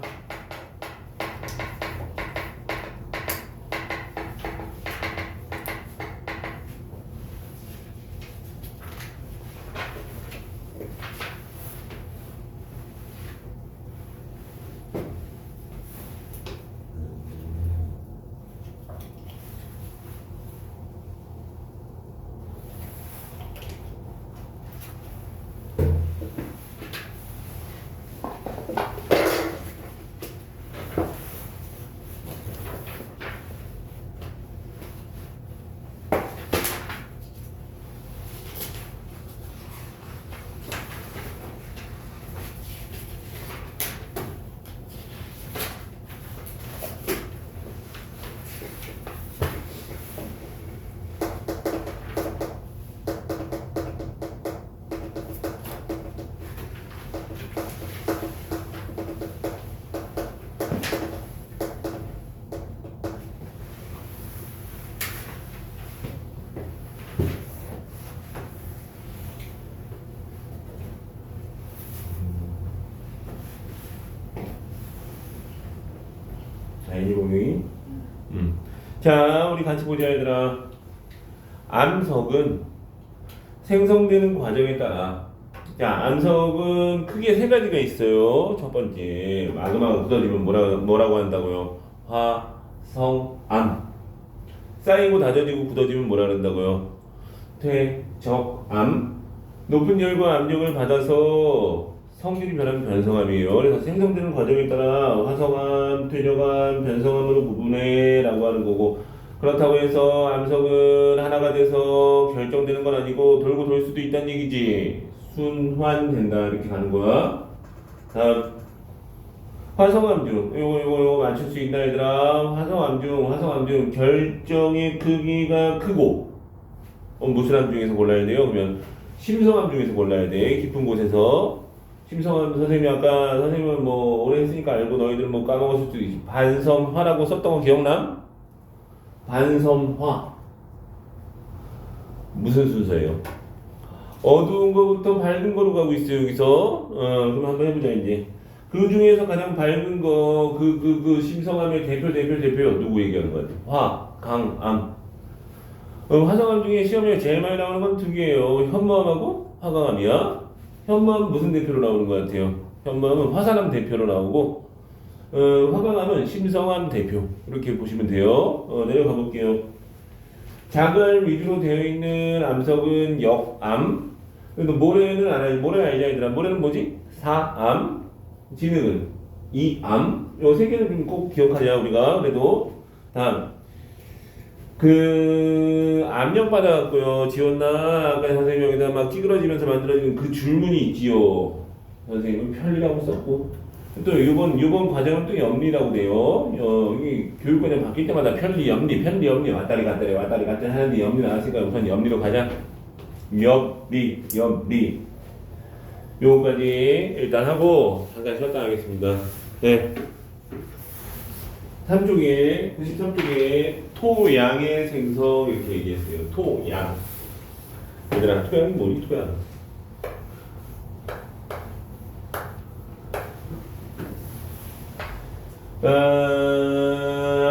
아니지 분명히. 자, 우리 같이 보자 얘들아. 암석은 생성되는 과정에 따라, 자, 암석은 크게 세 가지가 있어요. 첫 번째, 마그마가 굳어지면 뭐라고 한다고요? 화성암. 쌓이고 다져지고 굳어지면 뭐라 그런다고요? 퇴적암. 높은 열과 압력을 받아서 성질이 변하면 변성암이에요. 그래서 생성되는 과정에 따라 화성암, 퇴적암, 변성암으로 구분해라고 하는 거고, 그렇다고 해서 암석은 하나가 돼서 결정되는 건 아니고 돌고 돌 수도 있다는 얘기지. 순환된다 이렇게 가는 거야. 다음 화성암중 요거 맞출 수 있나 얘들아. 화성암중 결정의 크기가 크고 무슨 암중에서 골라야 돼요? 그러면 심성암중에서 골라야 돼. 깊은 곳에서. 심성암 선생님이 아까 선생님은 뭐 오래 했으니까 알고 너희들은 뭐 까먹었을 수도 있지. 반섬화라고 썼던 거 기억나? 반섬화 무슨 순서예요? 어두운 거부터 밝은 거로 가고 있어요 여기서. 그럼 한번 해보자 이제. 그 중에서 가장 밝은 거 그 심성암의 대표 누구 얘기하는 거야? 화, 강, 암. 화성암 중에 시험에 제일 많이 나오는 건 두 개예요. 현무암하고 화강암이야. 현무암은 무슨 대표로 나오는 것 같아요? 현무암은 화산암 대표로 나오고 화강암은 심성암 대표. 이렇게 보시면 돼요. 내려가 볼게요. 자갈 위주로 되어 있는 암석은 역암. 그래도 모래는 알아야지. 모래 알지 얘들아. 모래는 뭐지? 사암. 진흙은 이암. 요 세 개는 좀 꼭 기억하자 우리가. 그래도 다음 그 압력 받아갖고요 지웠나 아까 선생님 여기다 막 찌그러지면서 만들어진 그 줄무늬 있지요. 선생님은 편리라고 썼고 또 요번 과정은 또 염리라고 돼요. 여기 교육과정 바뀔 때마다 편리 왔다리 갔다리 하는데 염리 나왔으니까 우선 염리로 가자. 염리 요거까지 일단 하고 잠깐 쉬었다 하겠습니다. 네. 93쪽에 토양의 생성 이렇게 얘기했어요. 토양. 얘들아, 토양이 뭐니? 토양.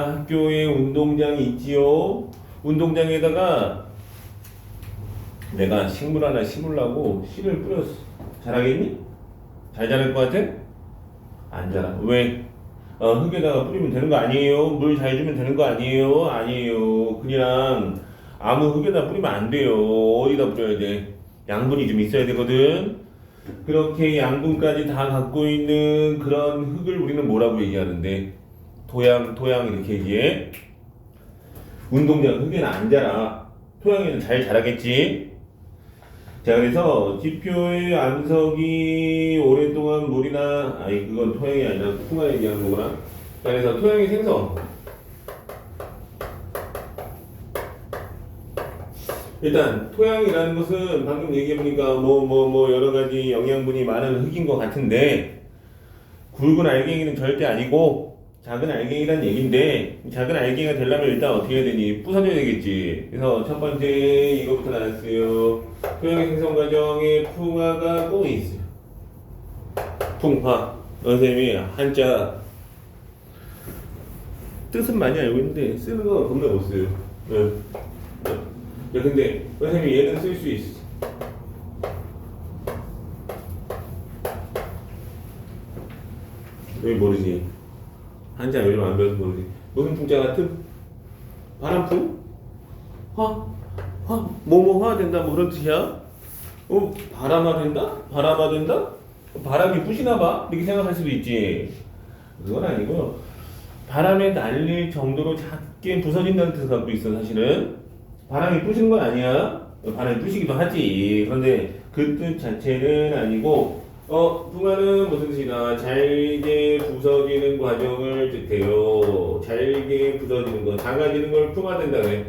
학교에 운동장이 있지요. 운동장에다가 내가 식물 하나 심으려고 씨를 뿌렸어. 자라겠니? 잘 자랄 것 같아? 안 자라. 왜? 흙에다가 뿌리면 되는 거 아니에요? 물 잘 주면 되는 거 아니에요? 아니에요. 그냥 아무 흙에다 뿌리면 안 돼요. 어디다 뿌려야 돼? 양분이 좀 있어야 되거든. 그렇게 양분까지 다 갖고 있는 그런 흙을 우리는 뭐라고 얘기하는데? 토양 이렇게 얘기해. 운동장 흙에는 안 자라. 토양에는 잘 자라겠지. 자, 그래서 지표의 암석이 오랫동안 물이나 그건 토양이 아니라 풍화 얘기하는 거구나. 자, 그래서 토양의 생성. 일단 토양이라는 것은 방금 얘기해보니까 뭐 여러 가지 영양분이 많은 흙인 것 같은데 굵은 알갱이는 절대 아니고 작은 알갱이란 얘기인데 작은 알갱이가 되려면 일단 어떻게 해야 되니? 부서져야 되겠지. 그래서 첫 번째 이거부터 나왔어요. 토양의 생성 과정에 풍화가 꼭 있어요. 풍화. 선생님이 한자 뜻은 많이 알고 있는데 쓰는 건 겁나 못 써요. 근데 선생님이 얘는 쓸 수 있어. 여기 모르지. 한자 요즘 안 배워서 모르지. 무슨 풍자 같은? 바람풍? 화 된다 뭐 그런 뜻이야? 바람화 된다? 바람이 부시나 봐? 이렇게 생각할 수도 있지. 그건 아니고요. 바람에 날릴 정도로 작게 부서진다는 뜻을 갖고 있어 사실은. 바람이 부시는 건 아니야. 바람이 부시기도 하지. 그런데 그 뜻 자체는 아니고 풍화는 무슨 뜻이냐? 잘게 부서지는 과정을 뜻해요. 잘게 부서지는 거, 작아지는 걸 풍화된다 그래.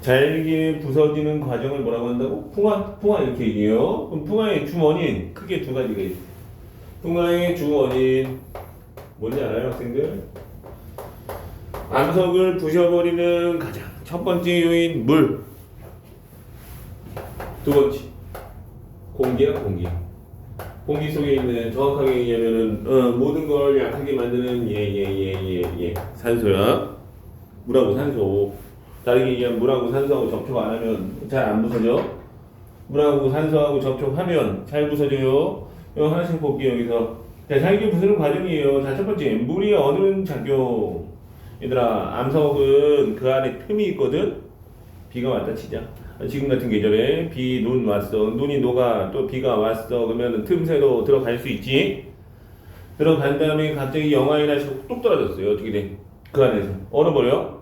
잘게 부서지는 과정을 뭐라고 한다고? 풍화 이렇게 얘기해요. 그럼 풍화의 주원인 크게 두 가지가 있어요. 풍화의 주원인 뭔지 알아요, 학생들? 암석을 부셔버리는 가장 첫 번째 요인 물. 두 번째 공기야 공기. 공기 속에 있는 정확하게 얘기하면은 모든 걸 약하게 만드는 산소야. 물하고 산소. 다르게 얘기하면 물하고 산소하고 접촉 안 하면 잘 안 부서져. 물하고 산소하고 접촉하면 잘 부서져요. 이거 하나씩 볼게요 여기서. 자, 살균 부수는 과정이에요. 자, 첫 번째 물이 어느 작용. 얘들아, 암석은 그 안에 틈이 있거든. 비가 왔다 치자. 지금 같은 계절에 비, 눈 왔어. 눈이 녹아. 또 비가 왔어. 그러면 틈새로 들어갈 수 있지. 들어간 다음에 갑자기 영하이나 뚝 떨어졌어요. 어떻게 돼? 그 안에서 얼어버려.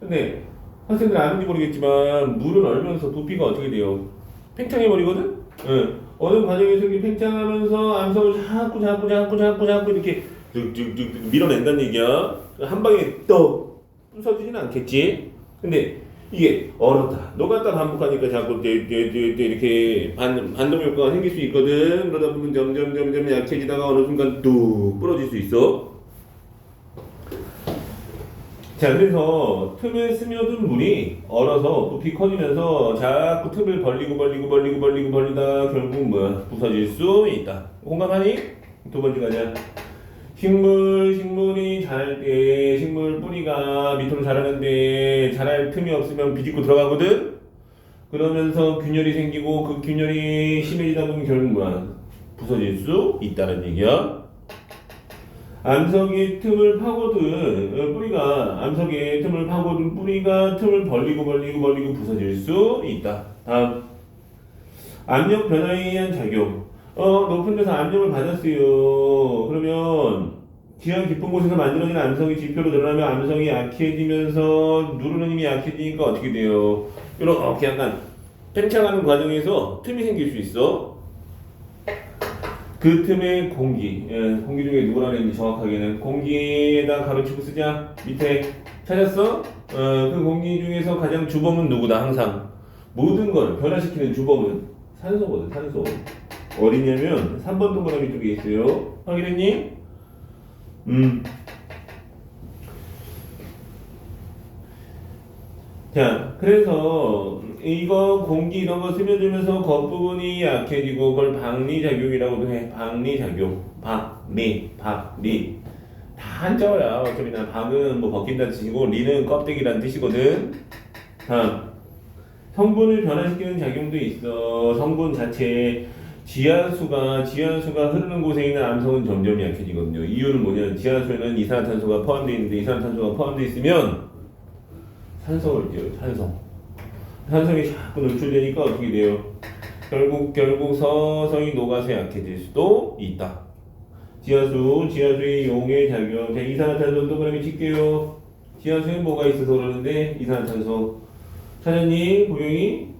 근데 학생들 아는지 모르겠지만 물은 얼면서 부피가 어떻게 돼요? 팽창해버리거든? 응. 어느 과정에서 이렇게 팽창하면서 암석을 자꾸 이렇게 쭉 밀어낸다는 얘기야. 한 방에 또 부서지진 않겠지? 근데 이게 얼었다 녹았다 반복하니까 자꾸 이렇게 반동 효과가 생길 수 있거든. 그러다 보면 점점 약해지다가 어느 순간 뚝 부러질 수 있어. 자, 그래서 틈에 스며든 물이 얼어서 부피 커지면서 자꾸 틈을 벌리다 결국 뭐야? 부서질 수 있다. 공감하니? 두 번째 가자. 식물이 자랄 때 식물 뿌리가 밑으로 자라는데 자랄 틈이 없으면 비집고 들어가거든? 그러면서 균열이 생기고 그 균열이 심해지다 보면 결국 뭐야? 부서질 수 있다는 얘기야. 암석의 틈을 파고든 뿌리가 암석의 틈을 파고든 뿌리가 틈을 벌리고 부서질 수 있다. 다음 압력 변화에 의한 작용. 높은 데서 압력을 받았어요. 그러면 지하 깊은 곳에서 만들어진 암석이 지표로 드러나면 암석이 약해지면서 누르는 힘이 약해지니까 어떻게 돼요? 이렇게 약간 팽창하는 과정에서 틈이 생길 수 있어. 그 틈에 공기 중에 누구라는 얘기 정확하게는 공기에다 가로치고 쓰자. 밑에 찾았어? 그 공기 중에서 가장 주범은 누구다? 항상 모든 걸 변화시키는 주범은 산소거든. 산소. 어디냐면 3번 동그라미 쪽에 있어요. 확인했니? 자, 그래서 이거 공기 이런 거 스며들면서 겉부분이 약해지고 그걸 박리작용이라고도 해. 박리작용. 박리. 다 한자어야. 어차피 난 박은 뭐 벗긴다는 뜻이고 리는 껍데기라는 뜻이거든. 다음. 성분을 변화시키는 작용도 있어. 성분 자체 지하수가 흐르는 곳에 있는 암석은 점점 약해지거든요. 이유는 뭐냐면 지하수에는 이산화탄소가 포함되어 있는데 이산화탄소가 포함되어 있으면 산성을 띄어요. 산성이 자꾸 노출되니까 어떻게 돼요? 결국 서서히 녹아서 약해질 수도 있다. 지하수의 용해 작용. 자, 이산화탄소 동그라미 칠게요. 지하수에 뭐가 있어서 그러는데 이산화탄소 찾았니? 보경이?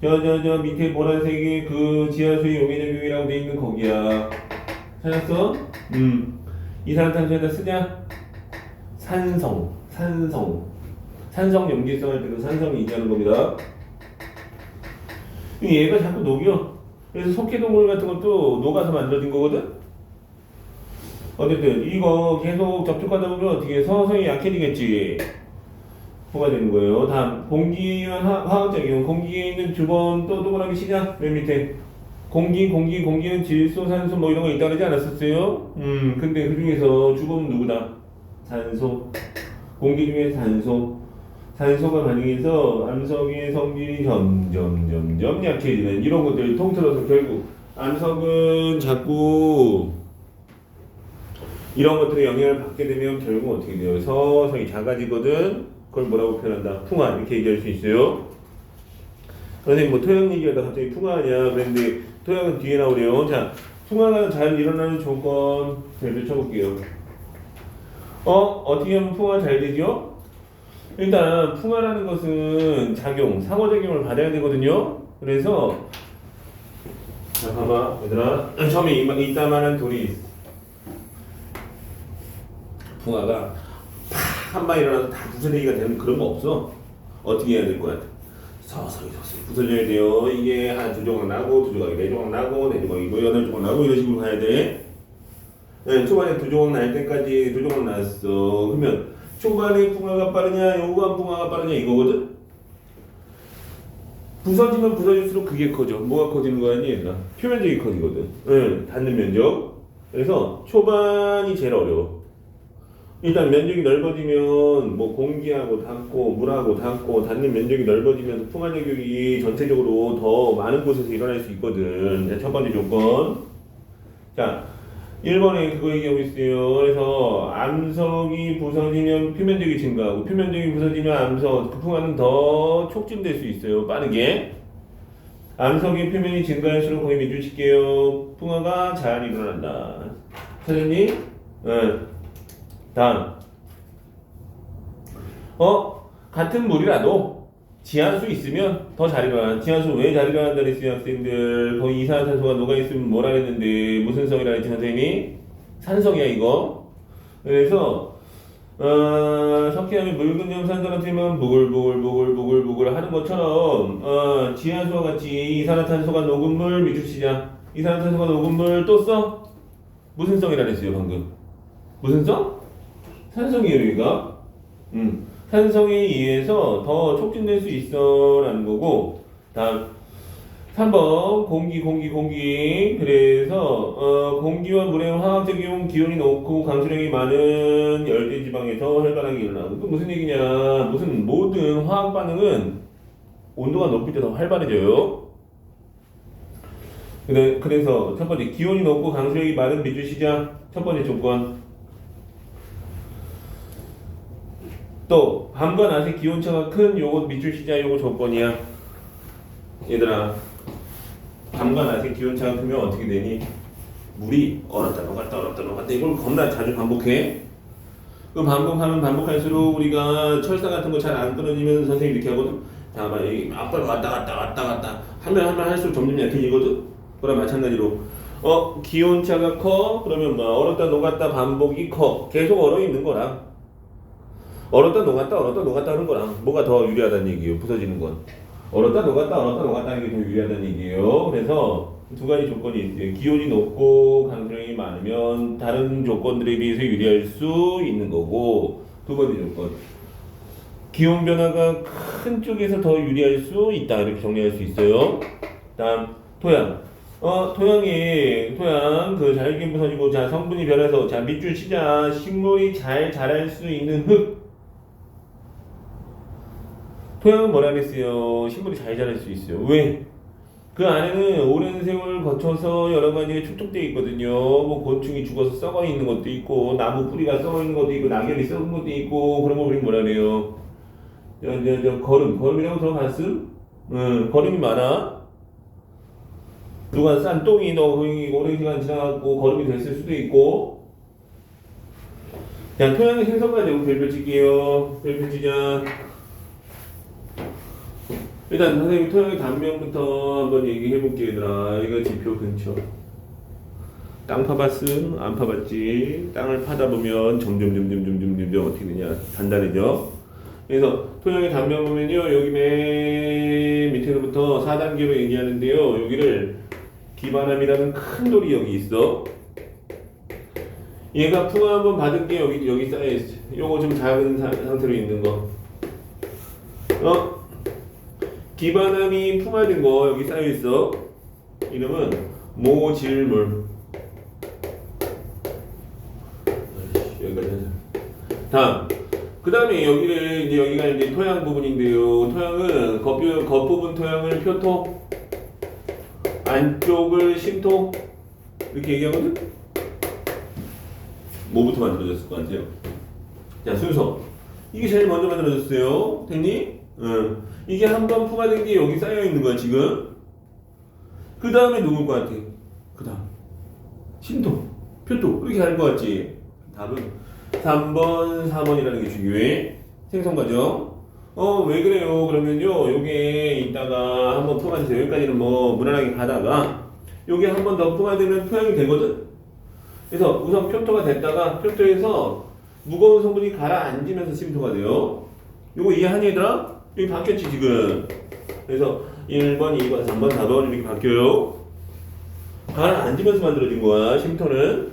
저 밑에 보라색의 그 지하수의 용해작용이라고 돼 있는 거기야. 찾았어? 이산화탄소에다 쓰자. 산성 염기성 할 때도 산성이 얘기하는 겁니다. 얘가 자꾸 녹여. 그래서 석회동물 같은 것도 녹아서 만들어진 거거든? 어쨌든 이거 계속 접촉하다 보면 어떻게 서서히 약해지겠지. 뭐가 되는 거예요. 다음 공기와 화학작용. 공기에 있는 주범 또 동그라미 시작. 맨 밑에 공기는 질소, 산소 뭐 이런 거 있다 그러지 않았었어요? 근데 그 중에서 주범은 누구다? 산소. 공기 중에 산소가 반응해서 암석의 성질이 점점 약해지는 이런 것들 통틀어서 결국 암석은 자꾸 이런 것들에 영향을 받게 되면 결국 어떻게 돼요? 서서히 작아지거든. 그걸 뭐라고 표현한다? 풍화 이렇게 얘기할 수 있어요. 선생님 뭐 토양 얘기하다 갑자기 풍화하냐 그랬는데 토양은 뒤에 나오래요. 자, 풍화가 잘 일어나는 조건 별표 쳐볼게요. 어떻게 하면 풍화가 잘 되죠? 일단 풍화라는 것은 상호작용을 받아야 되거든요. 그래서 자, 봐봐 얘들아. 처음에 이따만한 돌이 풍화가 한 방에 일어나서 다 부서지기가 되는 그런 거 없어. 어떻게 해야 될 것 같아? 서서히 부서져야 돼요. 이게 한 2조각 나고 2조각이 4조각 나고 4조각이고 8조각 나고 이런 식으로 가야 돼. 네, 초반에 2조각 날 때까지 2조각 났어. 그러면 초반에 풍화가 빠르냐 요구한 풍화가 빠르냐 이거거든. 부서지면 부서질수록 그게 커져. 뭐가 커지는 거 아니 얘들아? 표면적이 커지거든. 응, 닿는 면적. 그래서 초반이 제일 어려워. 일단 면적이 넓어지면 뭐 공기하고 닿고 물하고 닿고 닿는 면적이 넓어지면서 풍화 작용이 전체적으로 더 많은 곳에서 일어날 수 있거든. 자, 첫 번째 조건. 자, 1번에 그거 얘기하고 있어요. 그래서 암석이 부서지면 표면적이 증가하고 표면적이 부서지면 암석, 그 풍화는 더 촉진될 수 있어요. 빠르게. 암석의 표면이 증가할수록 거기 밑줄칠게요. 풍화가 잘 일어난다. 선생님? 응. 다음. 같은 물이라도 지하수 있으면 더 잘 일어나. 지하수 왜 잘 일어난다 그랬어요, 학생들? 거기 이산화탄소가 녹아있으면 뭐라 그랬는데, 무슨 성이라 했지, 선생님이? 산성이야, 이거. 그래서, 석회암이 묽은 염산소 같으면 부글부글 하는 것처럼, 지하수와 같이 이산화탄소가 녹은 물 밑줄치자. 이산화탄소가 녹은 물 또 써? 무슨 성이라 그랬어요, 방금? 무슨 성? 산성이에요, 여기가. 산성에 의해서 더 촉진될 수 있어 라는 거고. 다음 3번 공기. 그래서 공기와 물의 화학적용 기온이 높고 강수량이 많은 열대지방에서 활발하게 일어나고. 그 무슨 얘기냐, 무슨 모든 화학 반응은 온도가 높을 때 더 활발해져요. 그래서 첫 번째 기온이 높고 강수량이 많은 밑줄 시작. 첫 번째 조건. 또 밤과 낮의 기온차가 큰 요거 밑줄 시작 요거 조건이야. 얘들아, 밤과 낮의 기온차가 크면 어떻게 되니? 물이 얼었다 녹았다 이걸 겁나 자주 반복해. 그 반복할수록 우리가 철사 같은 거 잘 안 끊어지면 선생님이 이렇게 하거든. 잠깐만 여기 앞발 왔다 갔다 하면 할수록 점점 약해지거든. 그랑 마찬가지로 기온차가 커 그러면 뭐 얼었다 녹았다 반복이 커. 계속 얼어 있는 거랑 얼었다 녹았다 하는 거랑 뭐가 더 유리하다는 얘기예요. 부서지는 건 얼었다 녹았다 하는 게 더 유리하다는 얘기예요. 그래서 두 가지 조건이 있어요. 기온이 높고 강수량이 많으면 다른 조건들에 비해서 유리할 수 있는 거고, 두 번째 조건 기온 변화가 큰 쪽에서 더 유리할 수 있다. 이렇게 정리할 수 있어요. 다음 토양. 토양 그 잘게 부서지고 자 성분이 변해서 자 밑줄 치자. 식물이 잘 자랄 수 있는 흙. 토양은 뭐라 그랬어요? 식물이 잘 자랄 수 있어요. 왜? 그 안에는 오랜 세월을 거쳐서 여러 가지가 축적되어 있거든요. 뭐 곤충이 죽어서 썩어 있는 것도 있고, 나무 뿌리가 썩어 있는 것도 있고, 낙엽이 썩은 것도 있고, 그런 거 우리 뭐라 그래요? 거름이라고 들어봤음? 거름이 많아. 누가 싼 똥이 오랜 시간 지나갖고 거름이 됐을 수도 있고. 자, 토양의 생성과정 별표 칠게요. 별표 치자. 일단 선생님 토양의 단면부터 한번 얘기해볼게요. 얘들아, 이거 지표 근처 땅 파봤음? 안 파봤지? 땅을 파다 보면 점점 어떻게 되냐, 단단해져. 그래서 토양의 단면 보면요, 여기 맨 밑에서부터 4단계로 얘기하는데요, 여기를 기반암이라는 큰 돌이 여기 있어. 얘가 풍화 한번 받은 게 여기 쌓여있어. 요거 좀 작은 상태로 있는 거. 기반암이 풍화된 거 여기 쌓여있어. 이름은 모질물. 여기까지 하자. 다음. 그 다음에 여기가 이제 토양 부분인데요. 토양은 겉부분 토양을 표토, 안쪽을 심토, 이렇게 얘기하거든? 뭐부터 만들어졌을 것 같아요? 자, 순서. 이게 제일 먼저 만들어졌어요. 됐니? 이게 한번 풍화된 게 여기 쌓여있는 거야, 지금. 그 다음에 누굴 것 같아? 그 다음. 심토, 표토. 이렇게 할 것 같지? 답은 3번, 4번이라는 게 중요해. 생성 과정. 왜 그래요? 그러면요, 요게 이따가 한번 풍화돼서 여기까지는 뭐 무난하게 가다가 요게 한 번 더 풍화되면 토양이 되거든? 그래서 우선 표토가 됐다가 표토에서 무거운 성분이 가라앉으면서 심토가 돼요. 요거 이해하니 얘들아? 여기 바뀌었지 지금. 그래서 1번, 2번, 3번, 4번 이렇게 바뀌어요. 가라앉으면서 만들어진 거야, 심토는.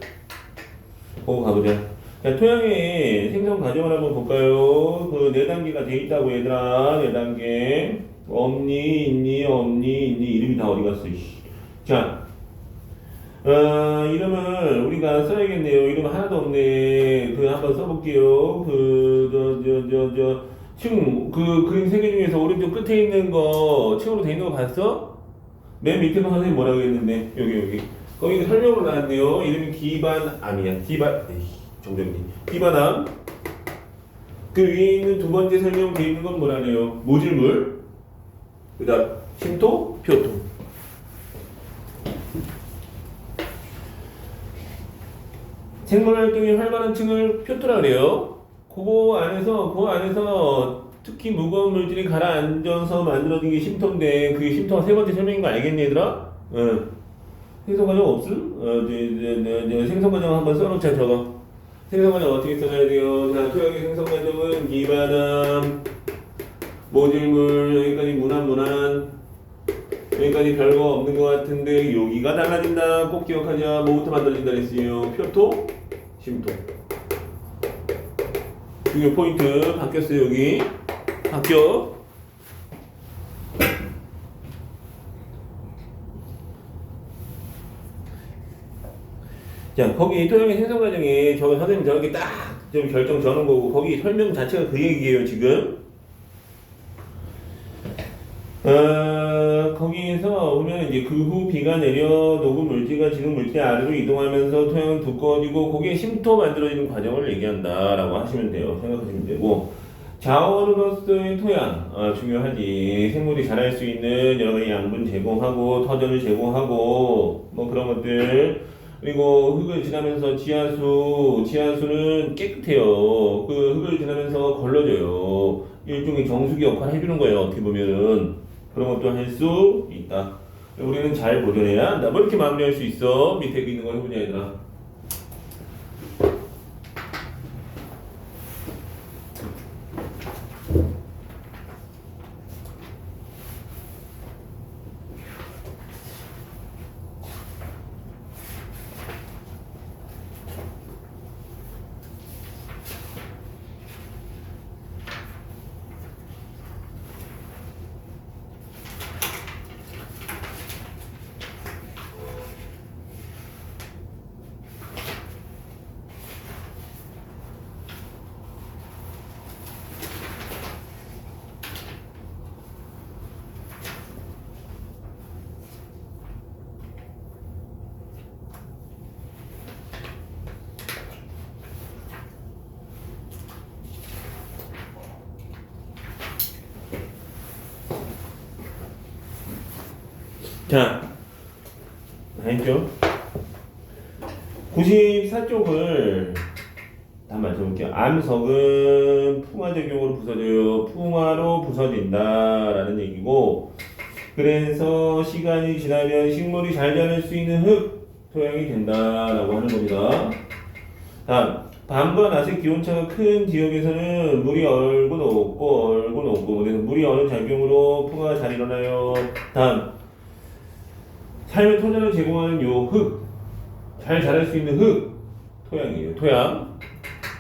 보고 가보자. 자, 토양의 생성 과정을 한번 볼까요? 그 4단계가 돼 있다고 얘들아. 4단계. 없니, 있니, 없니, 있니, 이름이 다 어디 갔어, 이씨. 자, 이름을 우리가 써야겠네요. 이름 하나도 없네. 그, 한번 써볼게요. 그림 세 개 중에서 오른쪽 끝에 있는 거, 층으로 돼 있는 거 봤어? 맨 밑에 거 선생님 뭐라고 했는데? 여기. 거기 설명으로 나왔네요. 이름이 기반암이야. 정정님. 기반암. 그 위에 있는 두 번째 설명 되어 있는 건 뭐라네요? 모질물. 그 다음, 침토, 표토. 생물활동이 활발한 층을 표토라 그래요. 그 안에서 특히 무거운 물질이 가라앉아서 만들어진 게 쉼터인데 그게 쉼터가 세 번째 설명인 거 알겠니 얘들아? 생성과정 없음? 생성과정 한번 써놓자 저거. 생성과정 어떻게 써야 돼요? 자, 토양의 생성과정은 기반암, 모질물, 여기까지 문안, 여기까지 별거 없는 것 같은데 여기가 달라진다. 꼭 기억하자. 뭐부터 만들어진다 그랬어요? 표토, 쉼토. 중요 포인트 바뀌었어요. 여기 바뀌어. 자, 거기 토양의 생성 과정에 선생님 저렇게 딱 좀 결정 적는 거고 거기 설명 자체가 그 얘기예요 지금. 거기에서 보면 이제 그 후 비가 내려 녹은 물질과 지금 물질 아래로 이동하면서 토양은 두꺼워지고 거기에 쉼터 만들어지는 과정을 얘기한다라고 하시면 돼요. 생각하시면 되고 자원으로서의 토양 중요하지. 생물이 자랄 수 있는 여러 가지 양분 제공하고 터전을 제공하고 뭐 그런 것들. 그리고 흙을 지나면서 지하수는 깨끗해요. 그 흙을 지나면서 걸러져요. 일종의 정수기 역할을 해주는 거예요. 어떻게 보면은 그런 것도 할 수 있다. 우리는 잘 보존해야 한다. 뭐 이렇게 마무리할 수 있어. 밑에 있는 거 해보자 얘들아. 자, 알죠? 94쪽을 한번 맞춰볼게요. 암석은 풍화작용으로 부서져요. 풍화로 부서진다라는 얘기고, 그래서 시간이 지나면 식물이 잘 자랄 수 있는 흙, 토양이 된다라고 하는 겁니다. 다음, 밤과 낮의 기온차가 큰 지역에서는 물이 얼고 녹고, 그래서 물이 어는 작용으로 풍화가 잘 일어나요. 다음, 삶의 토양을 제공하는 요 흙, 잘 자랄 수 있는 흙, 토양이에요. 토양.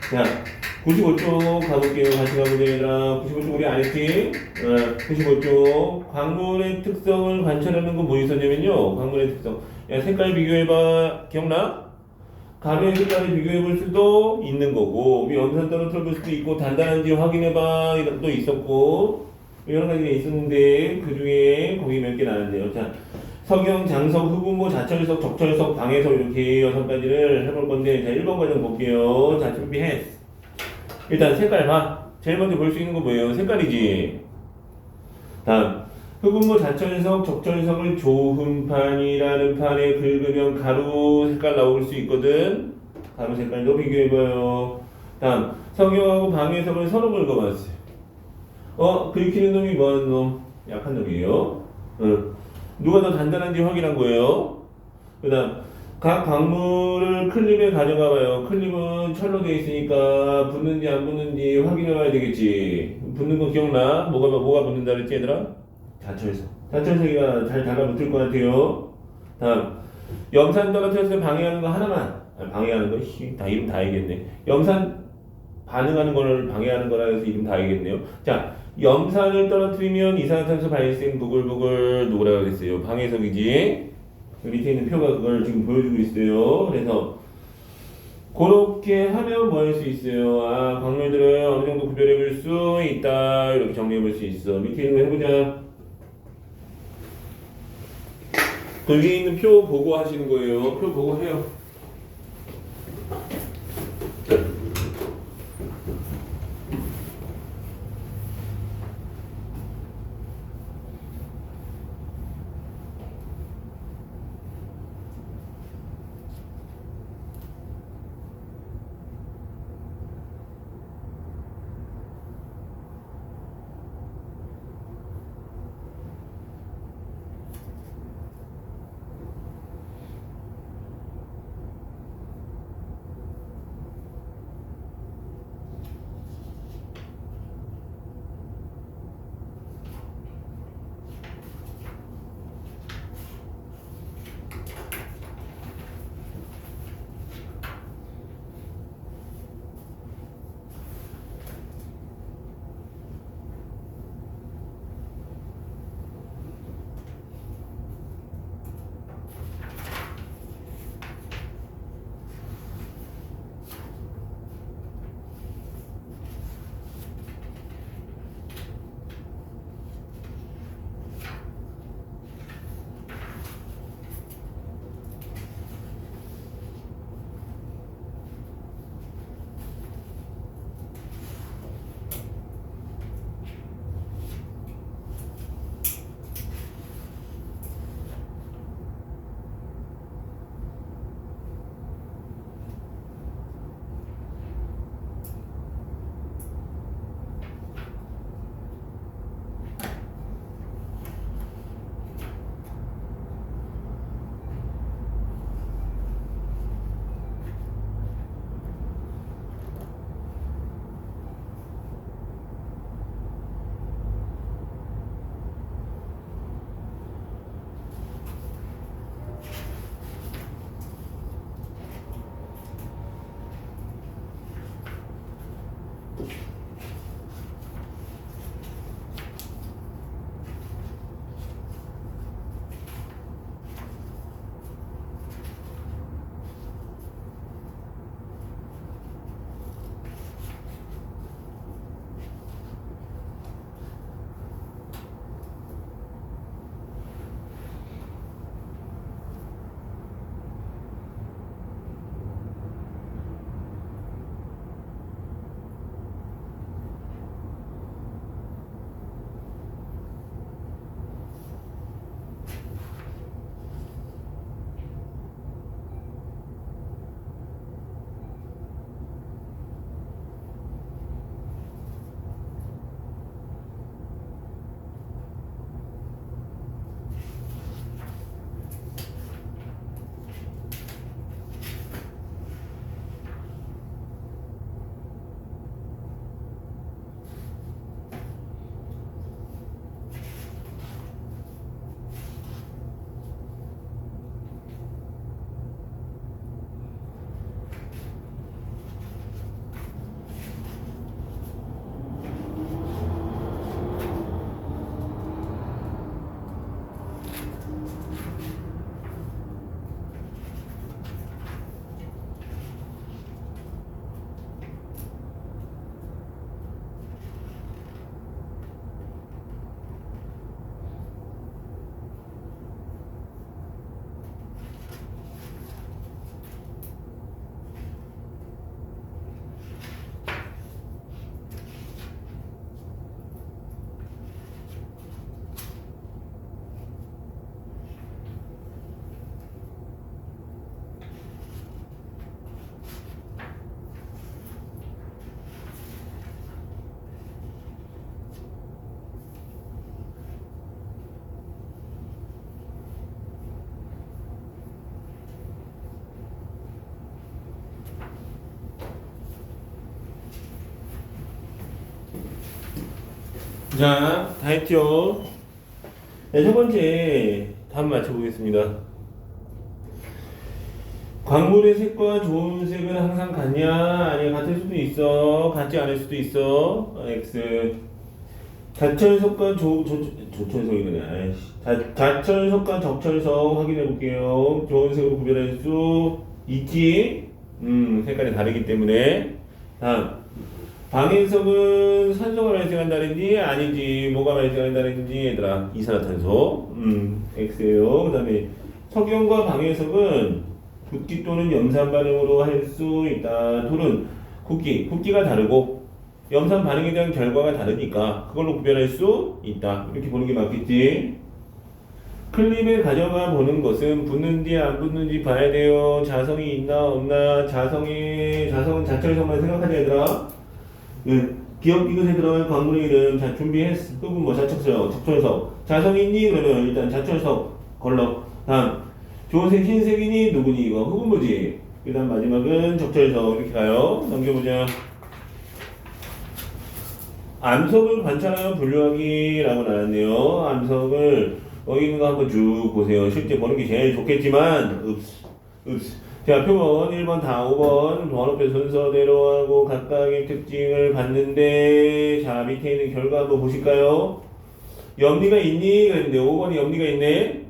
자, 95쪽 가볼게요. 같이 가보자 얘들아. 95쪽 우리 안 했지? 95쪽. 광물의 특성을 관찰하는 건 뭐 있었냐면요. 광물의 특성. 야, 색깔 비교해봐. 기억나? 가루의 색깔을 비교해볼 수도 있는 거고, 염산 떨어뜨려볼 수도 있고, 단단한지 확인해봐. 이런 것도 있었고, 여러 가지가 있었는데, 그 중에 거기 몇 개 나왔네요. 자, 석영, 장석, 흑운모, 자철석, 적철석, 방해석 이렇게 6가지를 해볼 건데 자 1번 과정 볼게요. 자 준비해. 일단 색깔 봐. 제일 먼저 볼 수 있는 거 뭐예요? 색깔이지. 다음 흑운모, 자철석, 적철석을 조흠판이라는 판에 긁으면 가루 색깔 나올 수 있거든. 가루 색깔도 비교해봐요. 다음 석영하고 방해석을 서로 긁어봤어요. 긁히는 놈이 뭐하는 놈? 약한 놈이에요. 누가 더 단단한지 확인한 거예요. 그 다음 각 광물을 클립에 가져가 봐요. 클립은 철로 되어 있으니까 붙는지 안 붙는지 확인해 봐야 되겠지. 붙는 거 기억나? 뭐가 붙는다 그랬지 얘들아? 자철석이가 잘 달라붙을 것 같아요. 다음 염산 떨어뜨려서 방해하는 거 하나만. 방해하는 거 다 이름 다 알겠네. 염산 반응하는 거를 방해하는 거라 해서 이름 다 알겠네요. 자 염산을 떨어뜨리면 이산화탄소 발생 부글부글 녹으라고 그랬어요. 방해석이지. 밑에 있는 표가 그걸 지금 보여주고 있어요. 그래서 그렇게 하면 뭐 할 수 있어요? 아, 광물들을 어느 정도 구별해 볼 수 있다. 이렇게 정리해 볼 수 있어. 밑에 있는 거 해보자. 그 위에 있는 표 보고 하시는 거예요. 표 보고 해요. 자, 다 했죠? 네, 첫 번째 답 맞춰보겠습니다. 광물의 색과 좋은 색은 항상 같냐? 아니, 같을 수도 있어. 같지 않을 수도 있어. X. 자철석과 조철석이네. 아이씨. 자철석과 적철석 확인해 볼게요. 좋은 색으로 구별할 수 있지? 색깔이 다르기 때문에. 다음. 방해석은 산소가 발생한다는지 아닌지 뭐가 발생한다는지 얘들아 이산화탄소 X예요. 그 다음에 석연과 방해석은 붓기 또는 염산 반응으로 할 수 있다. 둘은 붓기가 다르고 염산 반응에 대한 결과가 다르니까 그걸로 구별할 수 있다. 이렇게 보는 게 맞겠지. 클립에 가져가 보는 것은 붙는지 안 붙는지 봐야 돼요. 자성이 있나 없나. 자성은 자철석만 생각하자 얘들아. 기억 이것에 들어갈 광물의 이름 자 준비했어. 흡은 뭐 자철석, 적철석. 자성이 있니? 그러면 일단 자철석 걸러. 다음 좋은색 흰색이니 누구니 이거 흡은 뭐지? 그 다음 마지막은 적철석 이렇게 가요. 넘겨보자. 암석을 관찰하여 분류하기라고 나왔네요. 암석을 여기 있는 거 한번 쭉 보세요. 실제 보는 게 제일 좋겠지만 자, 표본 1번 다 5번 번호표 순서대로 하고 각각의 특징을 봤는데 자 밑에 있는 결과 한번 보실까요? 염리가 있니? 그랬는데 5번이 염리가 있네.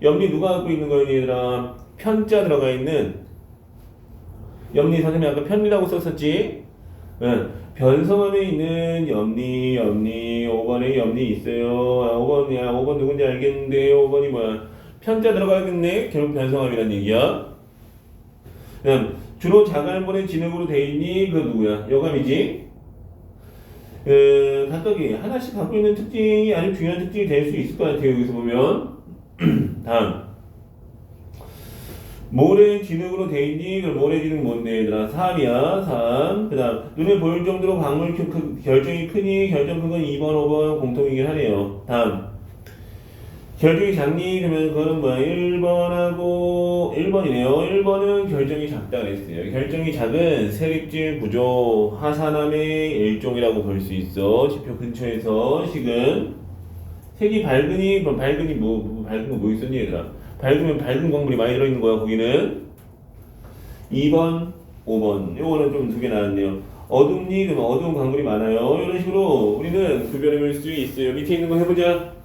염리 누가 갖고 있는 거니 얘들아? 편자 들어가 있는 염리 선생님이 아까 편리라고 썼었지? 변성함에 있는 염리 5번에 염리 있어요. 5번 누군지 알겠는데 5번이 뭐야? 편자 들어가겠네. 결국 변성함이란 얘기야. 주로 자갈본의 진흙으로 돼 있니? 그 누구야? 여감이지? 각각이 하나씩 갖고 있는 특징이 아주 중요한 특징이 될 수 있을 것 같아요. 여기서 보면 다음 모래 진흙으로 돼 있니? 그 모래 진흙 뭔데 얘들아? 3이야 3. 그 다음 눈에 보일 정도로 광물 결정이 크니? 결정 큰 건 2번 5번 공통이긴 하네요. 다음 결정이 작니? 그러면 그거는 뭐야? 1번하고 1번이네요. 1번은 결정이 작다 그랬어요. 결정이 작은 세립질 구조 하산암의 일종이라고 볼 수 있어. 지표 근처에서 식은 색이 밝으니 그럼 밝은 거 뭐 있었니 얘들아? 밝으면 밝은 광물이 많이 들어있는 거야. 거기는 2번 5번 요거는 좀 두 개 나왔네요. 어둡니? 그러면 어두운 광물이 많아요. 이런 식으로 우리는 구별해 볼 수 있어요. 밑에 있는 거 해보자.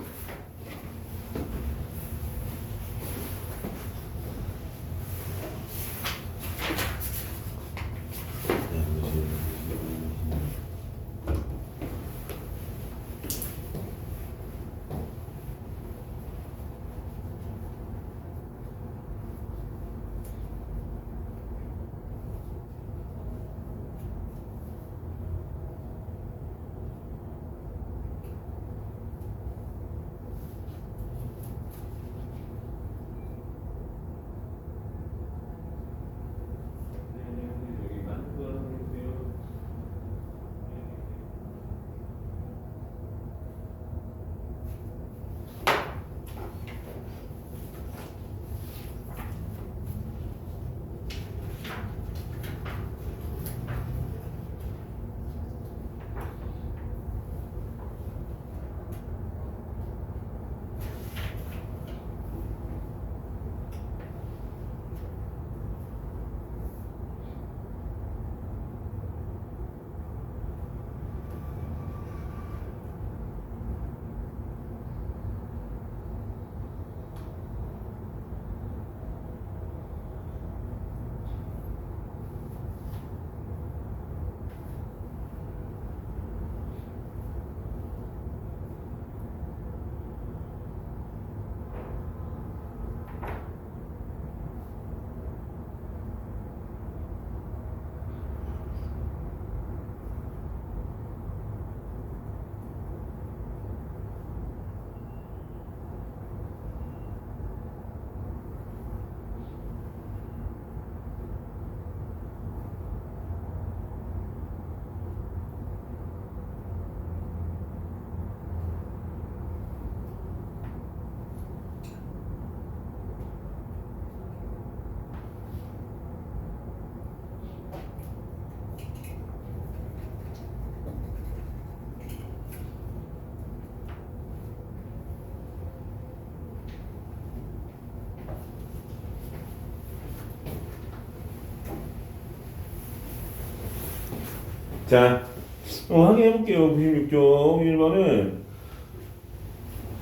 자, 확인해 볼게요. 96쪽 1번은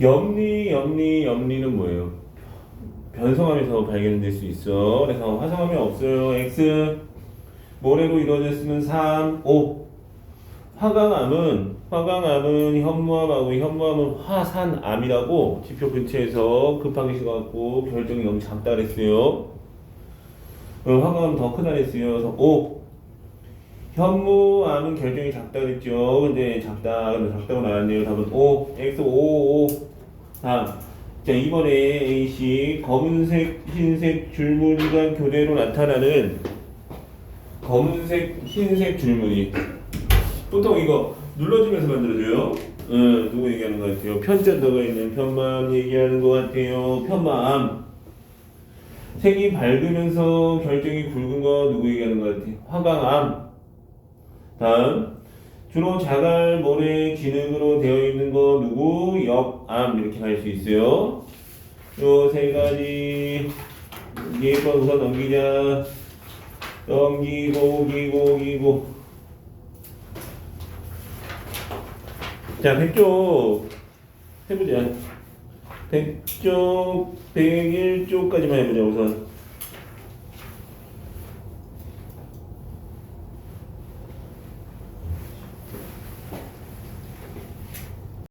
염리는 뭐예요? 변성하면서 발견될 수 있어. 그래서 화성하면 없어요. X 모래로 이루어졌으면 3, 5. 화강암은 현무암하고 현무암은 화산암이라고 지표 근처에서 급하게 시가갖고 결정이 너무 작다 그랬어요. 화강암은 더 크다 그랬어요. 그래서 5. 현무암은 결정이 작다 그랬죠. 근데 작다고 나왔네요. 답은 5. X 5, 5. 다음. 자, 이번에 A씨 검은색, 흰색 줄무늬가 교대로 나타나는 검은색, 흰색 줄무늬. 보통 이거 눌러주면서 만들어줘요. 누구 얘기하는 것 같아요? 편자 들어가 있는 편마음 얘기하는 것 같아요. 편마음. 색이 밝으면서 결정이 굵은 거 누구 얘기하는 것 같아요? 화강암. 다음. 주로 자갈, 모래, 진흙으로 되어 있는 거 누구? 역암. 이렇게 갈 수 있어요. 요 세 가지. 위에 건 우선 넘기자. 넘기고. 자, 100쪽 해보자. 100쪽, 101쪽까지만 해보자, 우선.